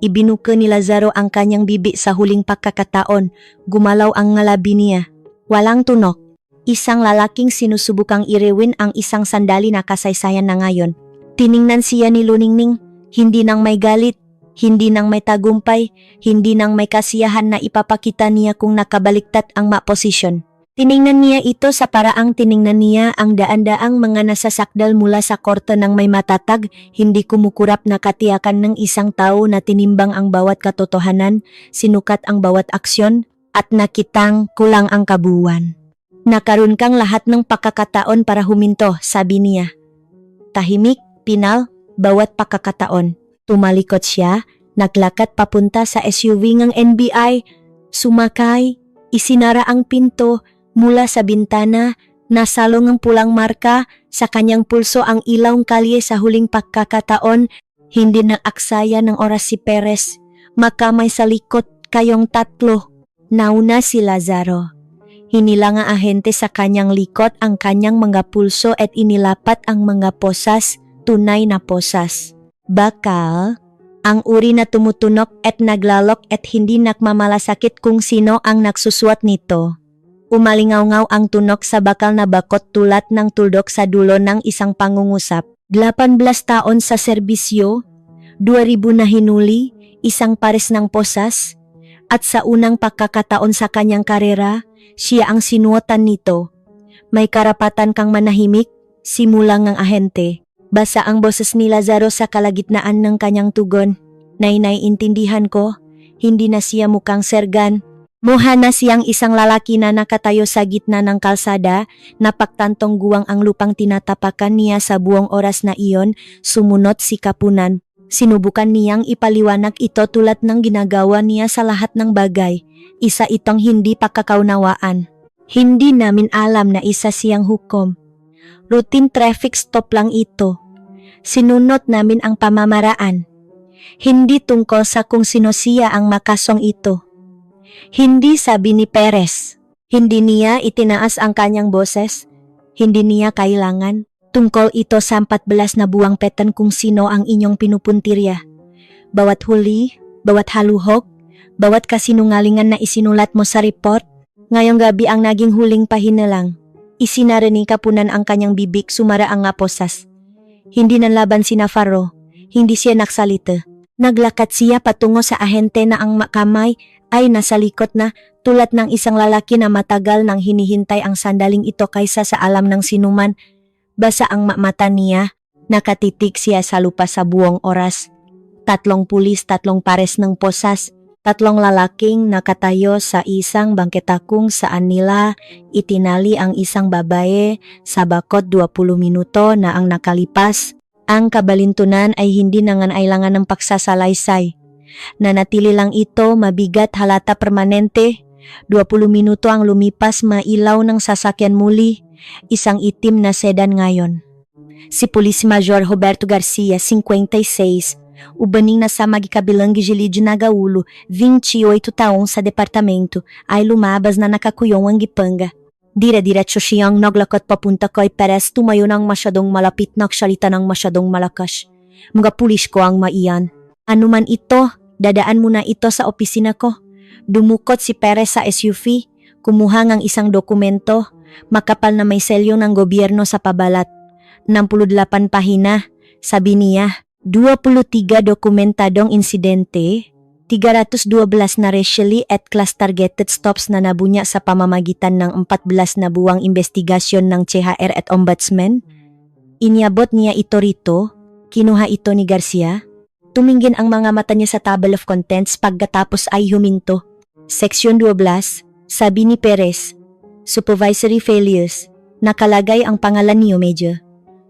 Ibinuka ni Lazaro ang kanyang bibi sa huling pagkakataon, gumalaw ang ngalabi niya. Walang tunok. Isang lalaking sinusubukang iriwin ang isang sandali na kasaysayan na ngayon. Tiningnan siya ni Luningning, hindi nang may galit, hindi nang may tagumpay, hindi nang may kasiyahan na ipapakita niya kung nakabaliktad ang maposisyon. Tiningnan niya ito sa paraang tiningnan niya ang daan-daang mga nasasakdal mula sa korte ng may matatag, hindi kumukurap na katiyakan ng isang tao na tinimbang ang bawat katotohanan, sinukat ang bawat aksyon, at nakitang kulang ang kabuuan. Nakaroon kang lahat ng pagkakataon para huminto, sabi niya. Tahimik, pinal, bawat pagkakataon. Tumalikot siya, naglakad papunta sa SUV ng NBI, sumakay, isinara ang pinto, mula sa bintana, nasalong ang pulang marka, sa kanyang pulso ang ilawng kalye sa huling pagkakataon, hindi nag-aksaya ng oras si Perez, makamay sa likod kayong tatlo. Nauna si Lazaro. Hinilang ang ahente sa kanyang likod ang kanyang mga pulso at inilapat ang mga posas, tunay na posas. Bakal, ang uri na tumutunok at naglalok at hindi nagmamalasakit kung sino ang nagsusuot nito. Umalingaw-ngaw ang tunok sa bakal na bakot tulad ng tuldok sa dulo ng isang pangungusap. 18 taon sa serbisyo, 2,000 na hinuli, isang pares ng posas, at sa unang pagkakataon sa kanyang karera, siya ang sinuotan nito. May karapatan kang manahimik, simulang ang ahente. Basa ang boses ni Lazaro sa kalagitnaan ng kanyang tugon. Naiintindihan ko, hindi na siya mukhang sergan. Mukha na siyang isang lalaki na nakatayo sa gitna ng kalsada, napagtantong guwang ang lupang tinatapakan niya sa buong oras na iyon, sumunod si Kapunan. Sinubukan niyang ipaliwanag ito tulad ng ginagawa niya sa lahat ng bagay. Isa itong hindi pagkakaunawaan. Hindi namin alam na isa siyang hukom. Routine traffic stop lang ito. Sinunod namin ang pamamaraan. Hindi tungkol sa kung sino siya ang makasong ito. Hindi, sabi ni Perez. Hindi niya itinaas ang kanyang boses. Hindi niya kailangan. Tungkol ito sa 14 na buwang petan kung sino ang inyong pinupuntirya. Bawat huli, bawat haluhok, bawat kasinungalingan na isinulat mo sa report, ngayong gabi ang naging huling pahinalang. Isinara ni Kapunan ang kanyang bibig, sumara ang posas. Hindi nanlaban si Navarro, hindi siya nagsalita. Naglakad siya patungo sa ahente na ang kamay ay nasa likod na, tulad ng isang lalaki na matagal nang hinihintay ang sandaling ito kaysa sa alam ng sinuman. Basa ang mata niya, nakatitig siya sa lupa sa buong oras. 3 pulis, 3 pares ng posas, 3 lalaking nakatayo sa isang bangketakung saan nila itinali ang isang babae sa bakod 20 minuto na ang nakalipas. Ang kabalintunan ay hindi nangangailangan ng pagsasalaysay. Nanatili lang ito, mabigat, halata permanente. 20 minuto ang lumipas, mailaw ng sasakyan muli. Isang itim na sedan ngayon. Si Police Major Roberto Garcia, 56, ubaning nasa magikabilang gilid na Gaulo, 28 taon sa departamento, ay lumabas na nakakuyong ang gipanga. Dire-diretso siyang naglakad papunta kay Perez, tumayo ng masyadong malapit, nagsalita ng masyadong malakas. Mga pulis ko ang maiyan. Ano man ito, dadaan mo na ito sa opisina ko. Dumukot si Perez sa SUV, kumuha ng isang dokumento, makapal na may selyo ng gobyerno sa pabalat. 68 pahina, sabi niya, 23 dokumentadong insidente, 312 na racially at class-targeted stops na nabunya sa pamamagitan ng 14 na buwang investigasyon ng CHR at Ombudsman. Iniabot niya ito rito, kinuha ito ni Garcia. Tumingin ang mga mata niya sa table of contents pagkatapos ay huminto. Seksyon 12, sabi ni Perez, Supervisory Failures, nakalagay ang pangalan niyo medyo.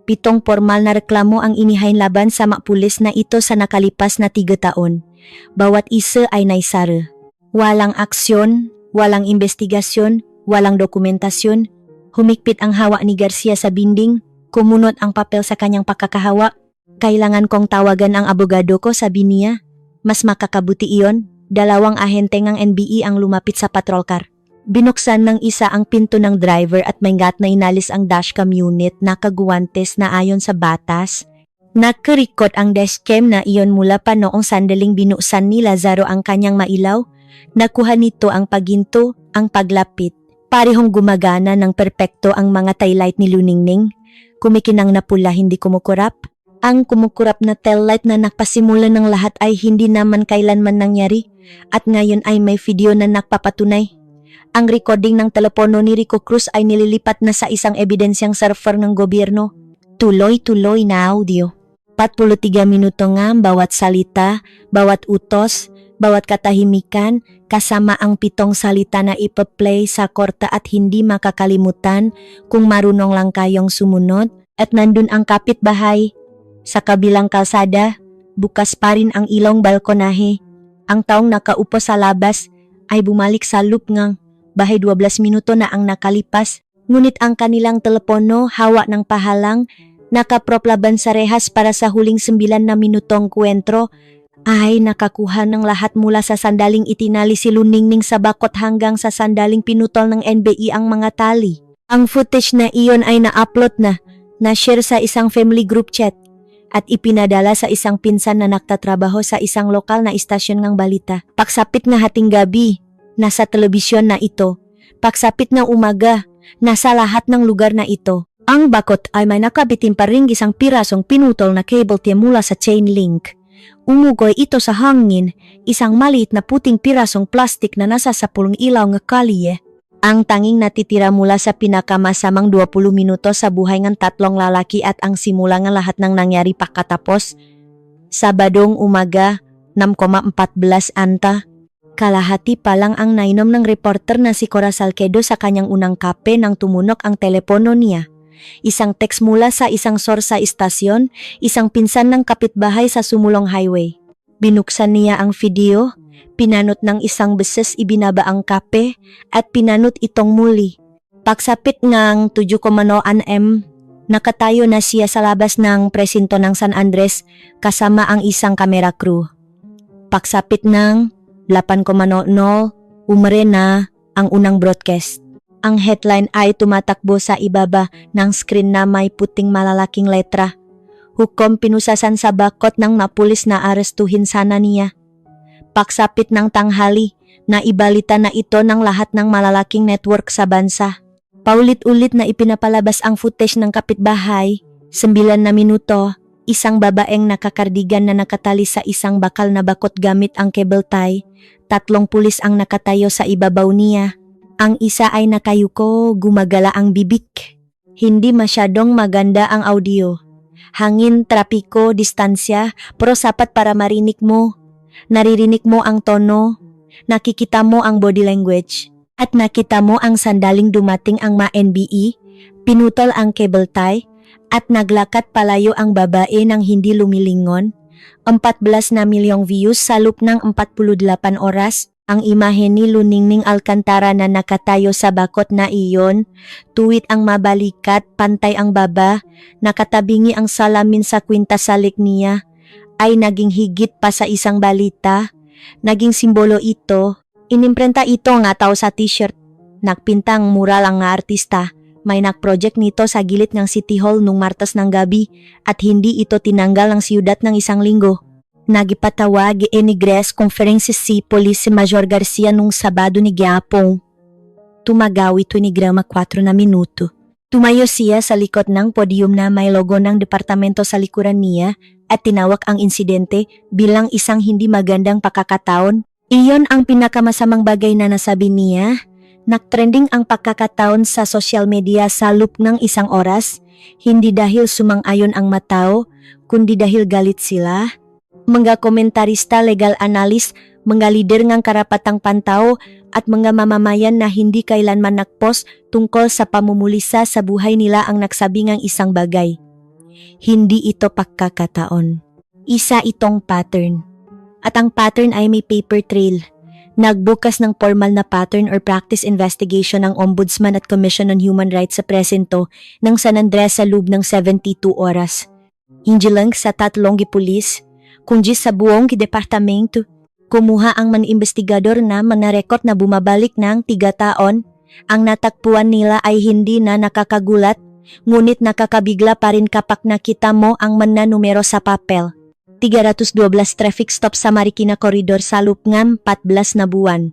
7 formal na reklamo ang inihain laban sa mga pulis na ito sa nakalipas na 3 taon. Bawat isa ay naisara. Walang aksyon, walang investigasyon, walang dokumentasyon. Humigpit ang hawa ni Garcia sa binding, kumunot ang papel sa kanyang pagkakahawa. Kailangan kong tawagan ang abogado ko, sabi niya. Mas makakabuti iyon, 2 ahente ng NBI ang lumapit sa patrol car. Binuksan ng isa ang pinto ng driver at maygat na inalis ang dashcam unit na kaguwantes na ayon sa batas. Nakarikot ang dashcam na iyon mula pa noong sandaling binuksan ni Lazaro ang kanyang mailaw. Nakuha nito ang paginto, ang paglapit. Parehong gumagana ng perpekto ang mga taillight ni Luningning. Kumikinang na pula, hindi kumukurap. Ang kumukurap na taillight na nagpasimula ng lahat ay hindi naman kailanman nangyari at ngayon ay may video na nagpapatunay. Ang recording ng telepono ni Rico Cruz ay nililipat na sa isang ebidensyang server ng gobyerno. Tuloy-tuloy na audio. 43 minuto nga bawat salita, bawat utos, bawat katahimikan, kasama ang 7 salita na ipa-play sa korte at hindi makakalimutan kung marunong lang kayong sumunod at nandun ang kapitbahay. Sa kabilang kalsada, bukas pa rin ang ilong balkonahe. Ang taong nakaupo sa labas ay bumalik sa loop ngang bahay 12 minuto na ang nakalipas. Ngunit ang kanilang telepono hawa ng pahalang nakaprop laban sa rehas para sa huling 9 na minutong kwentro ay nakakuha ng lahat mula sa sandaling itinali si Luningning sa bakot hanggang sa sandaling pinutol ng NBI ang mga tali. Ang footage na iyon ay na-upload na-share sa isang family group chat at ipinadala sa isang pinsan na nagtatrabaho sa isang lokal na istasyon ng balita. Pagsapit na hating gabi, nasa telebisyon na ito. Pagsapit na umaga, nasa lahat ng lugar na ito. Ang bakot ay may nakabitin pa ring isang pirasong pinutol na cable tie mula sa chain link. Umugoy ito sa hangin, isang maliit na puting pirasong plastik na nasa sa pulong ilaw ng kalye. Ang tanging natitira mula sa pinakamasamang 20 minuto sa buhay ng 3 lalaki at ang simula ng lahat ng nangyari pagkatapos. Sabadong umaga, 6:14 anta. Kalahati pa lang ang nainom ng reporter na si Cora Salcedo sa kanyang unang kape nang tumunok ang telepono niya. Isang text mula sa isang source sa istasyon, isang pinsan ng kapitbahay sa Sumulong Highway. Binuksan niya ang video, pinanot ng isang beses ibinaba ang kape at pinanot itong muli. Pagsapit ng 7:00 m, nakatayo na siya sa labas ng presinto ng San Andres kasama ang isang camera crew. Pagsapit ng 8:00, umare na ang unang broadcast. Ang headline ay tumatakbo sa ibaba ng screen na may puting malalaking letra. Hukom pinusasan sa bakot ng napulis na arestuhin sana niya. Pagsapit ng tanghali, naibalita na ito ng lahat ng malalaking network sa bansa. Paulit-ulit na ipinapalabas ang footage ng kapitbahay. 9 na minuto, isang babaeng nakakardigan na nakatali sa isang bakal na bakot gamit ang cable tie. 3 pulis ang nakatayo sa ibabaw niya. Ang isa ay nakayuko, gumagala ang bibig. Hindi masyadong maganda ang audio. Hangin, trapiko, distansya, pero sapat para marinig mo. Naririnig mo ang tono, nakikita mo ang body language, at nakita mo ang sandaling dumating ang NBI, pinutol ang cable tie, at naglakad palayo ang babae nang hindi lumilingon. 14 na milyong views sa loob ng 48 oras. Ang imahe ni Luningning Alcantara na nakatayo sa bakot na iyon, tuwit ang mabalikat, pantay ang baba, nakatabingi ang salamin sa kwintas salik niya, ay naging higit pa sa isang balita. Naging simbolo ito. Inimprenta ito nga tao sa t-shirt. Nagpintang mural ang nga artista. May nag-project nito sa gilid ng City Hall nung Martes ng gabi at hindi ito tinanggal ng siyudad ng 1 linggo. Nagipatawag inigres conferences si Police Major Garcia nung Sabado ni Gyapong. Tumagaw ito ni grama 4 na minuto. Tumayo siya sa likod ng podium na may logo ng departamento sa likuran niya at tinawag ang insidente bilang isang hindi magandang pagkakataon. Iyon ang pinakamasamang bagay na nasabi niya. Nagtrending ang pagkakataon sa social media sa loob ng isang oras, hindi dahil sumang-ayon ang matao, kundi dahil galit sila. Mga komentarista, legal analyst, mga lider ng karapatang pantao at mga mamamayan na hindi kailanman nagpost tungkol sa pamumulisa sa buhay nila ang nagsabi ng isang bagay. Hindi ito pagkakataon. Isa itong pattern. At ang pattern ay may paper trail. Nagbukas ng formal na pattern or practice investigation ng Ombudsman at Commission on Human Rights sa presinto ng San Andres sa loob ng 72 oras. Hindi lang sa tatlong gipulis, kundi sa buong departamento. Kumuha ang mga investigador na manarekord na bumabalik ng 3 taon. Ang natagpuan nila ay hindi na nakakagulat, ngunit nakakabigla pa rin kapag nakita mo ang mga numero sa papel. 312 traffic stop sa Marikina Corridor sa loob ng 14 na buwan.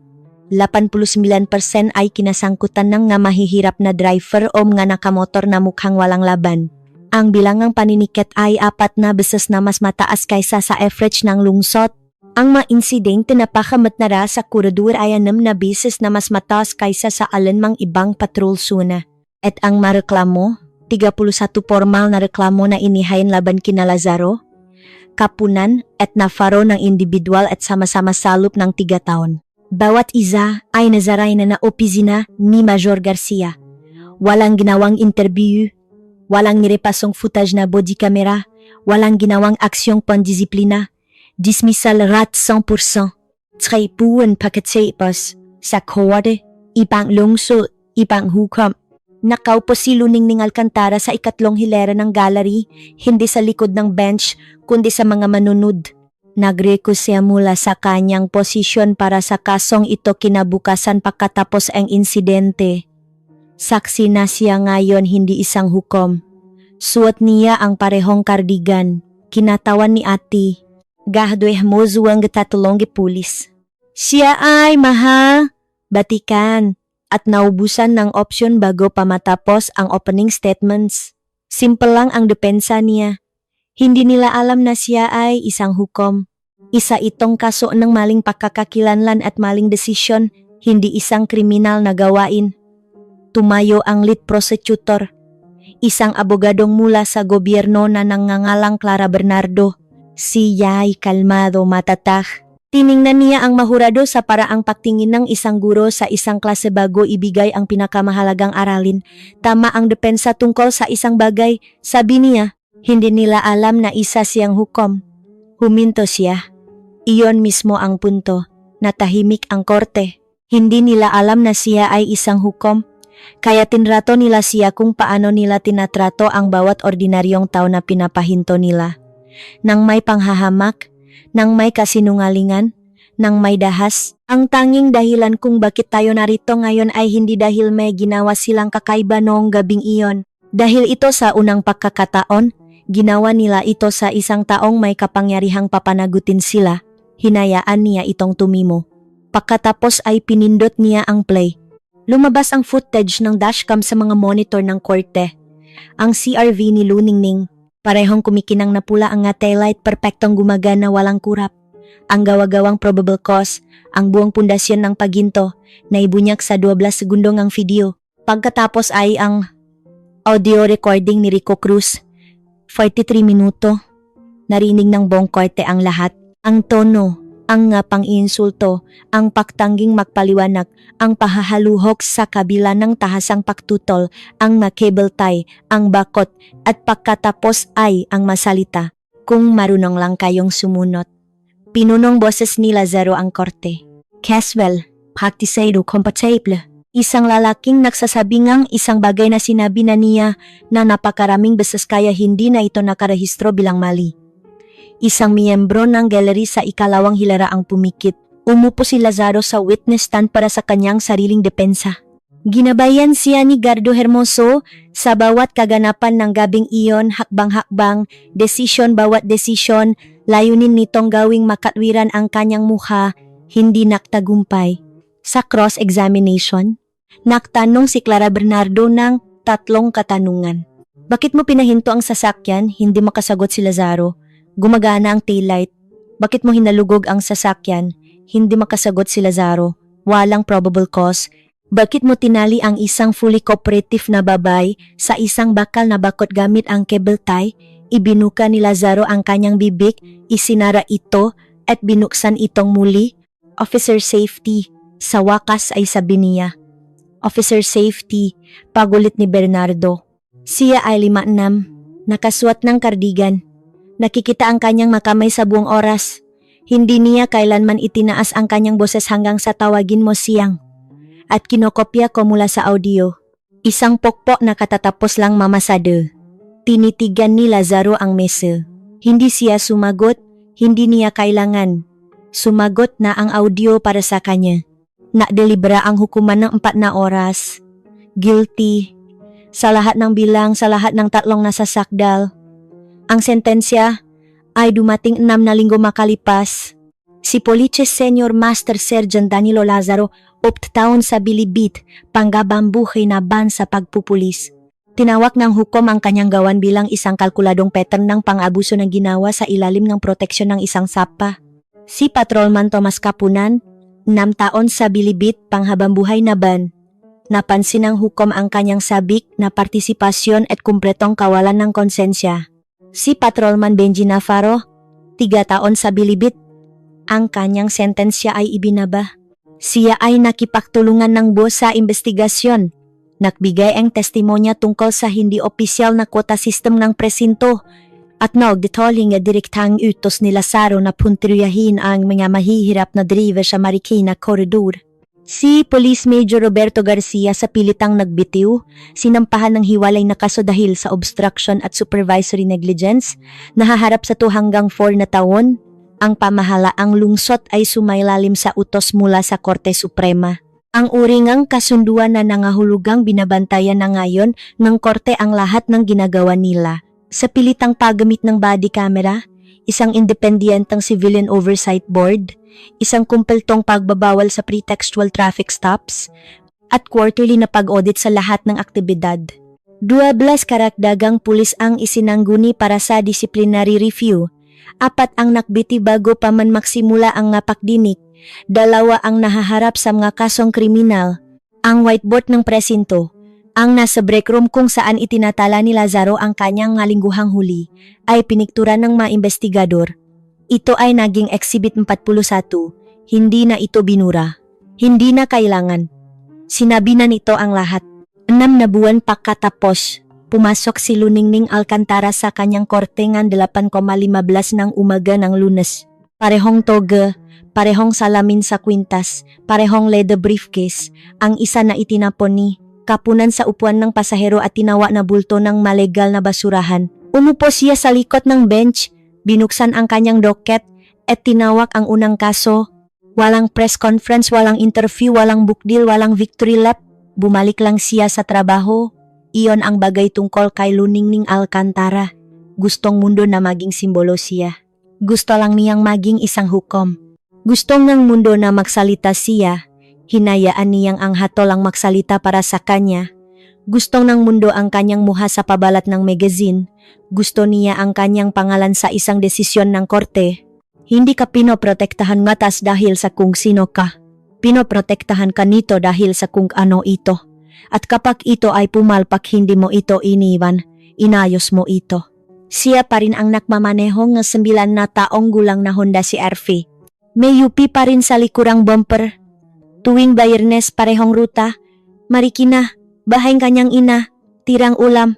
89% ay kinasangkutan ng nga mahihirap na driver o mga nakamotor na mukhang walang laban. Ang bilangang paniniket ay 4 na beses na mas mataas kaysa sa average ng lungsod. Ang mga insidente na pakamat na ra sa koridor ay 6 na beses na mas mataas kaysa sa alanmang ibang patrol zona. At ang mareklamo, 31 formal na reklamo na inihain laban kina Lazaro, Kapunan at Nafaro ng individual at sama-sama salop ng 3 taon. Bawat isa ay nazaray na opisina ni Major Garcia. Walang ginawang interview, walang nirepasong footage na body camera, walang ginawang aksyong pandisiplina, dismissal rat 100%. Tripuan pakatsepas sa korte, ipang lungsod, ipang hukom. Nakaupo si Luningning Alcantara sa ikatlong hilera ng gallery, hindi sa likod ng bench, kundi sa mga manunod. Nag-recuse siya mula sa kanyang posisyon para sa kasong ito kinabukasan pagkatapos ang insidente. Saksi na siya ngayon, hindi isang hukom. Suot niya ang parehong kardigan. Kinatawan ni ati. Gahdoy mozo ang tatlong pulis. Siya ay mahal, batikan, at naubusan ng opsyon bago pa matapos ang opening statements. Simple lang ang depensa niya. Hindi nila alam na siya ay isang hukom. Isa itong kaso ng maling pagkakakilanlan at maling desisyon, hindi isang kriminal na gawain. Tumayo ang lead prosecutor, isang abogadong mula sa gobyerno na nangangalang Clara Bernardo. Siya ay kalmado, matatag. Tiningnan niya ang mahurado sa paraang pagtingin ng isang guro sa isang klase bago ibigay ang pinakamahalagang aralin. Tama ang depensa tungkol sa isang bagay. Sabi niya, hindi nila alam na isa siyang hukom. Huminto siya. Iyon mismo ang punto. Natahimik ang korte. Hindi nila alam na siya ay isang hukom. Kaya tinrato nila siya kung paano nila tinatrato ang bawat ordinaryong tao na pinapahinto nila. Nang may panghahamak, nang may kasinungalingan, nang may dahas. Ang tanging dahilan kung bakit tayo narito ngayon ay hindi dahil may ginawa silang kakaiba noong gabing iyon. Dahil ito sa unang pagkakataon, ginawa nila ito sa isang taong may kapangyarihang papanagutin sila. Hinayaan niya itong tumimo. Pagkatapos ay pinindot niya ang play. Lumabas ang footage ng dashcam sa mga monitor ng korte. Ang CRV ni Luningning, parehong kumikinang na pula ang taillight, perpektong gumagana, walang kurap. Ang gawa-gawang probable cause, ang buong pundasyon ng paginto, na ibunyak sa 12 segundong ang video. Pagkatapos ay ang audio recording ni Rico Cruz, 43 minuto. Narinig ng buong korte ang lahat. Ang tono, ang pang-iinsulto, ang pagtangging magpaliwanag, ang pahahaluhok sa kabila ng tahasang pagtutol, ang cable tie, ang bakot, at pagkatapos ay ang masalita. Kung marunong lang kayong sumunod. Pinunong boses ni Lazaro ang korte. Caswell, practicado compatible. Isang lalaking nagsasabing ang isang bagay na sinabi na niya na napakaraming beses kaya hindi na ito nakarehistro bilang mali. Isang miyembro ng gallery sa ikalawang hilera ang pumikit. Umupo si Lazaro sa witness stand para sa kanyang sariling depensa. Ginabayan siya ni Gardo Hermoso sa bawat kaganapan ng gabing iyon, hakbang-hakbang, desisyon bawat desisyon, layunin nitong gawing makatwiran ang kanyang mukha, hindi naktagumpay. Sa cross-examination, naktanong si Clara Bernardo ng tatlong katanungan. Bakit mo pinahinto ang sasakyan? Hindi makasagot si Lazaro. Gumagana ang taillight. Bakit mo hinalugog ang sasakyan? Hindi makasagot si Lazaro. Walang probable cause. Bakit mo tinali ang isang fully cooperative na babae sa isang bakal na bakot gamit ang cable tie? Ibinuka ni Lazaro ang kanyang bibig, isinara ito at binuksan itong muli. Officer safety. Sa wakas ay sabi niya. Officer safety, pagulit ni Bernardo. Siya ay 5'6", nakasuot ng kardigan. Nakikita ang kanyang makamay sa buong oras. Hindi niya kailanman itinaas ang kanyang boses hanggang sa tawagin mo siyang. At kinokopya ko mula sa audio. Isang pokpok na katatapos lang mamasada. Tinitigan ni Lazaro ang mesa. Hindi siya sumagot, hindi niya kailangan. Sumagot na ang audio para sa kanya. Nadelibera ang hukuman ng 4 na oras. Guilty. Sa lahat ng bilang, sa lahat ng 3 nasasakdal. Ang sentensya ay dumating 6 na linggo makalipas. Si Police Senior Master Sergeant Danilo Lazaro optaon sa bilibid, panggabambuhay na ban sa pagpupulis. Tinawag ng hukom ang kanyang gawan bilang isang kalkuladong pattern ng pang-abuso na ginawa sa ilalim ng proteksyon ng isang sapa. Si Patrolman Tomas Kapunan, 6 taon sa bilibid, panghabambuhay na ban. Napansin ng hukom ang kanyang sabik na partisipasyon at kumpletong kawalan ng konsensya. Si Patrolman Benji Navarro, 3 taon sa bilibid, ang kanyang sentensya ay ibinaba. Siya ay nakipagtulungan ng boss sa investigasyon. Nagbigay ang testimonya tungkol sa hindi opisyal na quota system ng presinto at nagdetalye nga direktang utos ni Lazaro na puntiryahin ang mga mahihirap na driver sa Marikina Corridor. Si Police Major Roberto Garcia sa pilitang nagbitiw, sinampahan ng hiwalay na kaso dahil sa obstruction at supervisory negligence, nahaharap sa 2 hanggang 4 na taon. Ang pamahalaang lungsod ay sumailalim sa utos mula sa Korte Suprema. Ang uringang kasunduan na nangahulugang binabantayan na ngayon ng korte ang lahat ng ginagawa nila. Sa pilitang paggamit ng body camera, isang independenteng civilian oversight board, isang kumpletong pagbabawal sa pretextual traffic stops, at quarterly na pag-audit sa lahat ng aktibidad. 12 karagdagang pulis ang isinangguni para sa disciplinary review. 4 ang nakbiti bago pa man maksimula ang napakdinik. 2 ang nahaharap sa mga kasong kriminal. Ang whiteboard ng presinto, ang nasa break room kung saan itinatala ni Lazaro ang kanyang lingguhang huli, ay piniktura ng mga investigador. Ito ay naging Exhibit 41. Hindi na ito binura. Hindi na kailangan. Sinabi na nito ang lahat. 6 na buwan pagkatapos, pumasok si Luningning Alcantara sa kanyang korte ng 8:15 ng umaga ng Lunes. Parehong toga, parehong salamin sa kwintas, parehong leather briefcase, ang isa na itinapon ni Kapunan sa upuan ng pasahero at tinawa na bulto ng malegal na basurahan. Umupo siya sa likod ng bench, binuksan ang kanyang docket at tinawag ang unang kaso. Walang press conference, walang interview, walang book deal, walang victory lap. Bumalik lang siya sa trabaho. Iyon ang bagay tungkol kay Luningning Alcantara. Gustong mundo na maging simbolo siya. Gusto lang niyang maging isang hukom. Gustong ng mundo na magsalita siya. Hinayaan niyang ang hatol ang magsalita para sa kanya. Gustong ng mundo ang kanyang muha sa pabalat ng magazine. Gusto niya ang kanyang pangalan sa isang desisyon ng korte. Hindi ka pinoprotektahan ngatas dahil sa kung sino ka. Pinoprotektahan ka nito dahil sa kung ano ito. At kapag ito ay pumalpak, hindi mo ito iniwan, inayos mo ito. Siya pa rin ang nakmamaneho ng 9 na taong gulang na Honda CR-V. May UP pa rin sa likurang bumper. Tuwing Bayernes parehong ruta. Marikina, bahay kanyang ina, tirang ulam,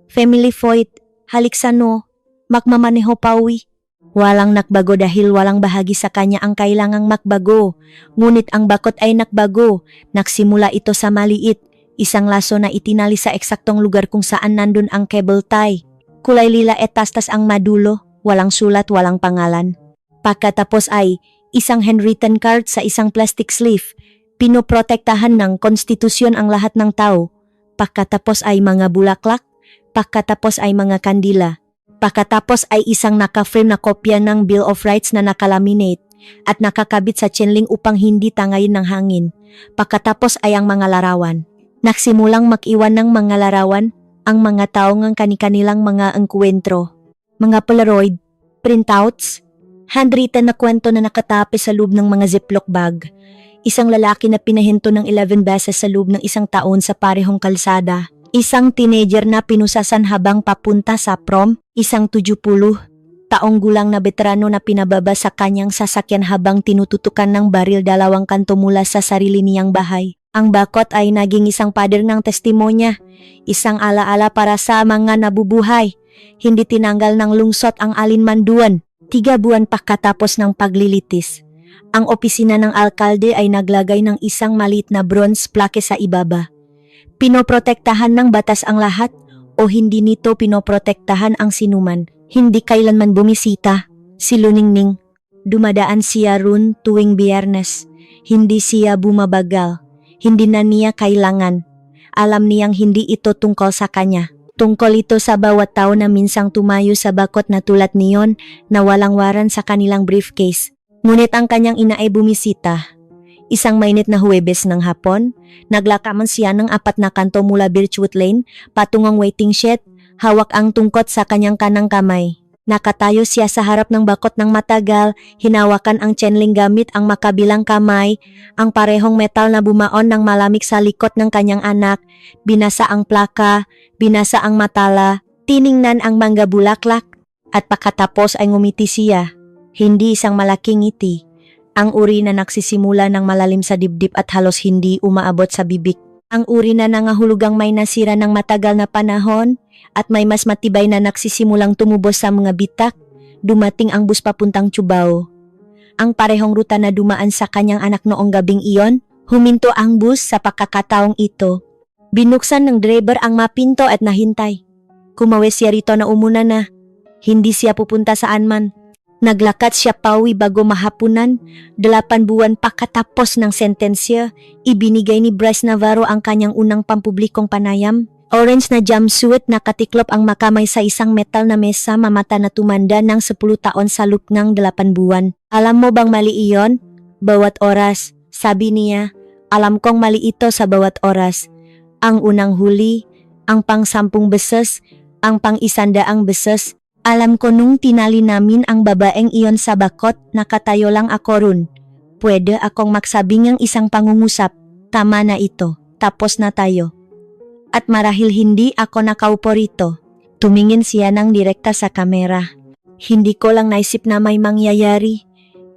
family void, haliksano, makmamaneho pauwi. Walang nakbago dahil walang bahagi sa kanya ang kailangang makbago. Ngunit ang bakot ay nakbago. Nagsimula ito sa maliit. Isang laso na itinali sa eksaktong lugar kung saan nandun ang cable tie. Kulay lila at tastas ang madulo. Walang sulat, walang pangalan. Pagkatapos ay isang handwritten card sa isang plastic sleeve. Pinoprotektahan ng konstitusyon ang lahat ng tao. Pagkatapos ay mga bulaklak. Pagkatapos ay mga kandila. Pagkatapos ay isang naka-frame na kopya ng Bill of Rights na nakalaminate at nakakabit sa chainlink upang hindi tangayin ng hangin. Pagkatapos ay ang mga larawan. Nagsimulang mag-iwan ng mga larawan ang mga tao ng kani-kanilang mga engkwentro. Mga Polaroid, printouts, handwritten na kwento na nakatape sa loob ng mga ziploc bag. Isang lalaki na pinahinto ng 11 beses sa loob ng isang taon sa parehong kalsada. Isang teenager na pinusasan habang papunta sa prom. Isang 70 taong gulang na veterano na pinababa sa kanyang sasakyan habang tinututukan ng baril 2 kanto mula sa sarili niyang bahay. Ang bakot ay naging isang pader ng testimonya, isang alaala para sa mga nabubuhay. Hindi tinanggal ng lungsot ang alinmanduan. 3 buwan pagkatapos ng paglilitis, ang opisina ng alkalde ay naglagay ng isang maliit na bronze plaque sa ibaba. Pinoprotektahan ng batas ang lahat o hindi nito pinoprotektahan ang sinuman. Hindi kailanman bumisita. Si Luningning, dumadaan siya ron tuwing Biyernes. Hindi siya bumabagal. Hindi na niya kailangan. Alam niyang hindi ito tungkol sa kanya. Tungkol ito sa bawat tao na minsang tumayo sa bakot na tulad niyon na walang waran sa kanilang briefcase. Ngunit ang kanyang ina ay bumisita. Isang mainit na Huwebes ng hapon, naglakaman siya ng 4 na kanto mula Birchwood Lane patungong waiting shed, hawak ang tungkot sa kanyang kanang kamay. Nakatayo siya sa harap ng bakot ng matagal, hinawakan ang tsenling gamit ang makabilang kamay, ang parehong metal na bumaon ng malamig sa likod ng kanyang anak, binasa ang plaka, binasa ang matala, tiningnan ang mangga bulaklak, at pagkatapos ay ngumiti siya. Hindi isang malaking ngiti, ang uri na nagsisimula ng malalim sa dibdib at halos hindi umaabot sa bibig. Ang uri na nangahulugang may nasira ng matagal na panahon at may mas matibay na nagsisimulang tumubos sa mga bitak. Dumating ang bus papuntang Cubao. Ang parehong ruta na dumaan sa kanyang anak noong gabing iyon, huminto ang bus sa pagkakataong ito. Binuksan ng driver ang mapinto at nahintay. Kumawis siya rito na umuna na. Hindi siya pupunta saan man. Naglakat siya pawi bago mahapunan. 8 buwan pagkatapos ng sentensya, ibinigay ni Bryce Navarro ang kanyang unang pampublikong panayam. Orange na jumpsuit, nakatiklop ang makamay sa isang metal na mesa, mamata na tumanda ng 10 taon sa loob ng 8 buwan. Alam mo bang mali iyon? Bawat oras, sabi niya. Alam kong mali ito sa bawat oras. Ang unang huli, ang pang-10 beses, ang pang-100 beses. Alam ko nung tinali namin ang babaeng iyon sa bakot, nakatayo lang ako ron. Pwede akong magsabi ng isang pangungusap. Tama na ito. Tapos na tayo. At marahil hindi ako nakaupo rito. Tumingin siya ng direkta sa kamera. Hindi ko lang naisip na may mangyayari.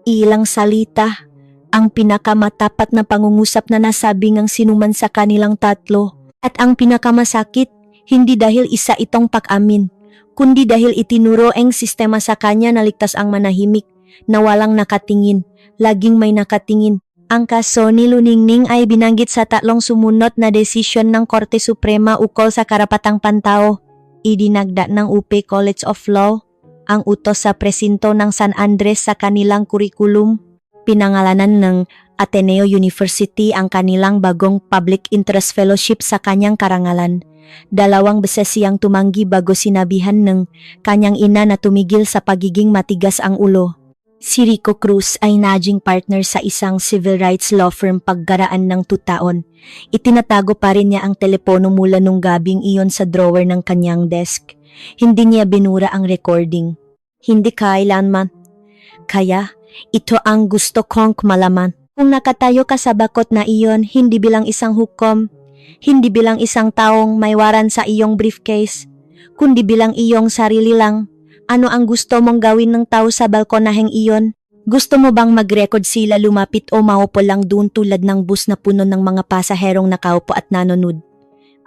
Ilang salita. Ang pinakamatapat na pangungusap na nasabi ng sinuman sa kanilang tatlo. At ang pinakamasakit, hindi dahil isa itong pag-amin, kundi dahil itinuro ang sistema sa kanya na ligtas ang manahimik, na walang nakatingin, laging may nakatingin. Ang kaso ni Luningning ay binanggit sa 3 sumunod na desisyon ng Korte Suprema ukol sa karapatang pantao. Idinagda ng UP College of Law ang utos sa presinto ng San Andres sa kanilang kurikulum. Pinangalanan ng Ateneo University ang kanilang bagong Public Interest Fellowship sa kanyang karangalan. 2 beses siyang tumanggi bago sinabihan ng kanyang ina na tumigil sa pagiging matigas ang ulo. Si Rico Cruz ay naging partner sa isang civil rights law firm pagkaraan ng 2 taon. Itinatago pa rin niya ang telepono mula nung gabing iyon sa drawer ng kanyang desk. Hindi niya binura ang recording. Hindi kailanman. Kaya, ito ang gusto kong malaman. Kung nakatayo ka sa bakot na iyon, hindi bilang isang hukom, hindi bilang isang taong may waran sa iyong briefcase, kundi bilang iyong sarili lang. Ano ang gusto mong gawin ng tao sa balkonaheng iyon? Gusto mo bang mag-record sila lumapit o maupo lang doon tulad ng bus na puno ng mga pasaherong nakaupo at nanonood?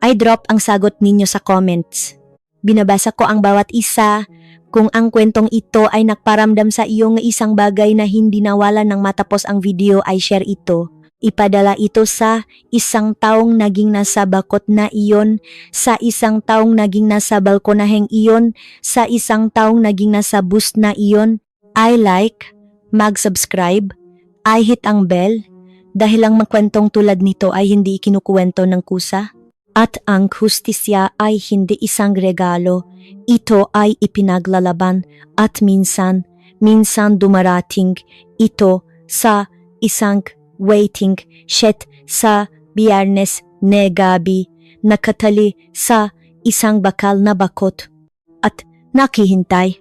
I drop ang sagot ninyo sa comments. Binabasa ko ang bawat isa. Kung ang kwentong ito ay nagparamdam sa iyo ng isang bagay na hindi nawala nang matapos ang video, ay share ito. Ipadala ito sa isang taong naging nasa bakot na iyon, sa isang taong naging nasa balkonaheng iyon, sa isang taong naging nasa bus na iyon. I like, mag-subscribe, I hit ang bell, dahil ang makwentong tulad nito ay hindi ikinukuwento ng kusa. At ang hustisya ay hindi isang regalo, ito ay ipinaglalaban at minsan dumarating ito sa isang waiting shed sa Biyernes ne Gabi, nakatali sa isang bakal na bakot at nakihintay.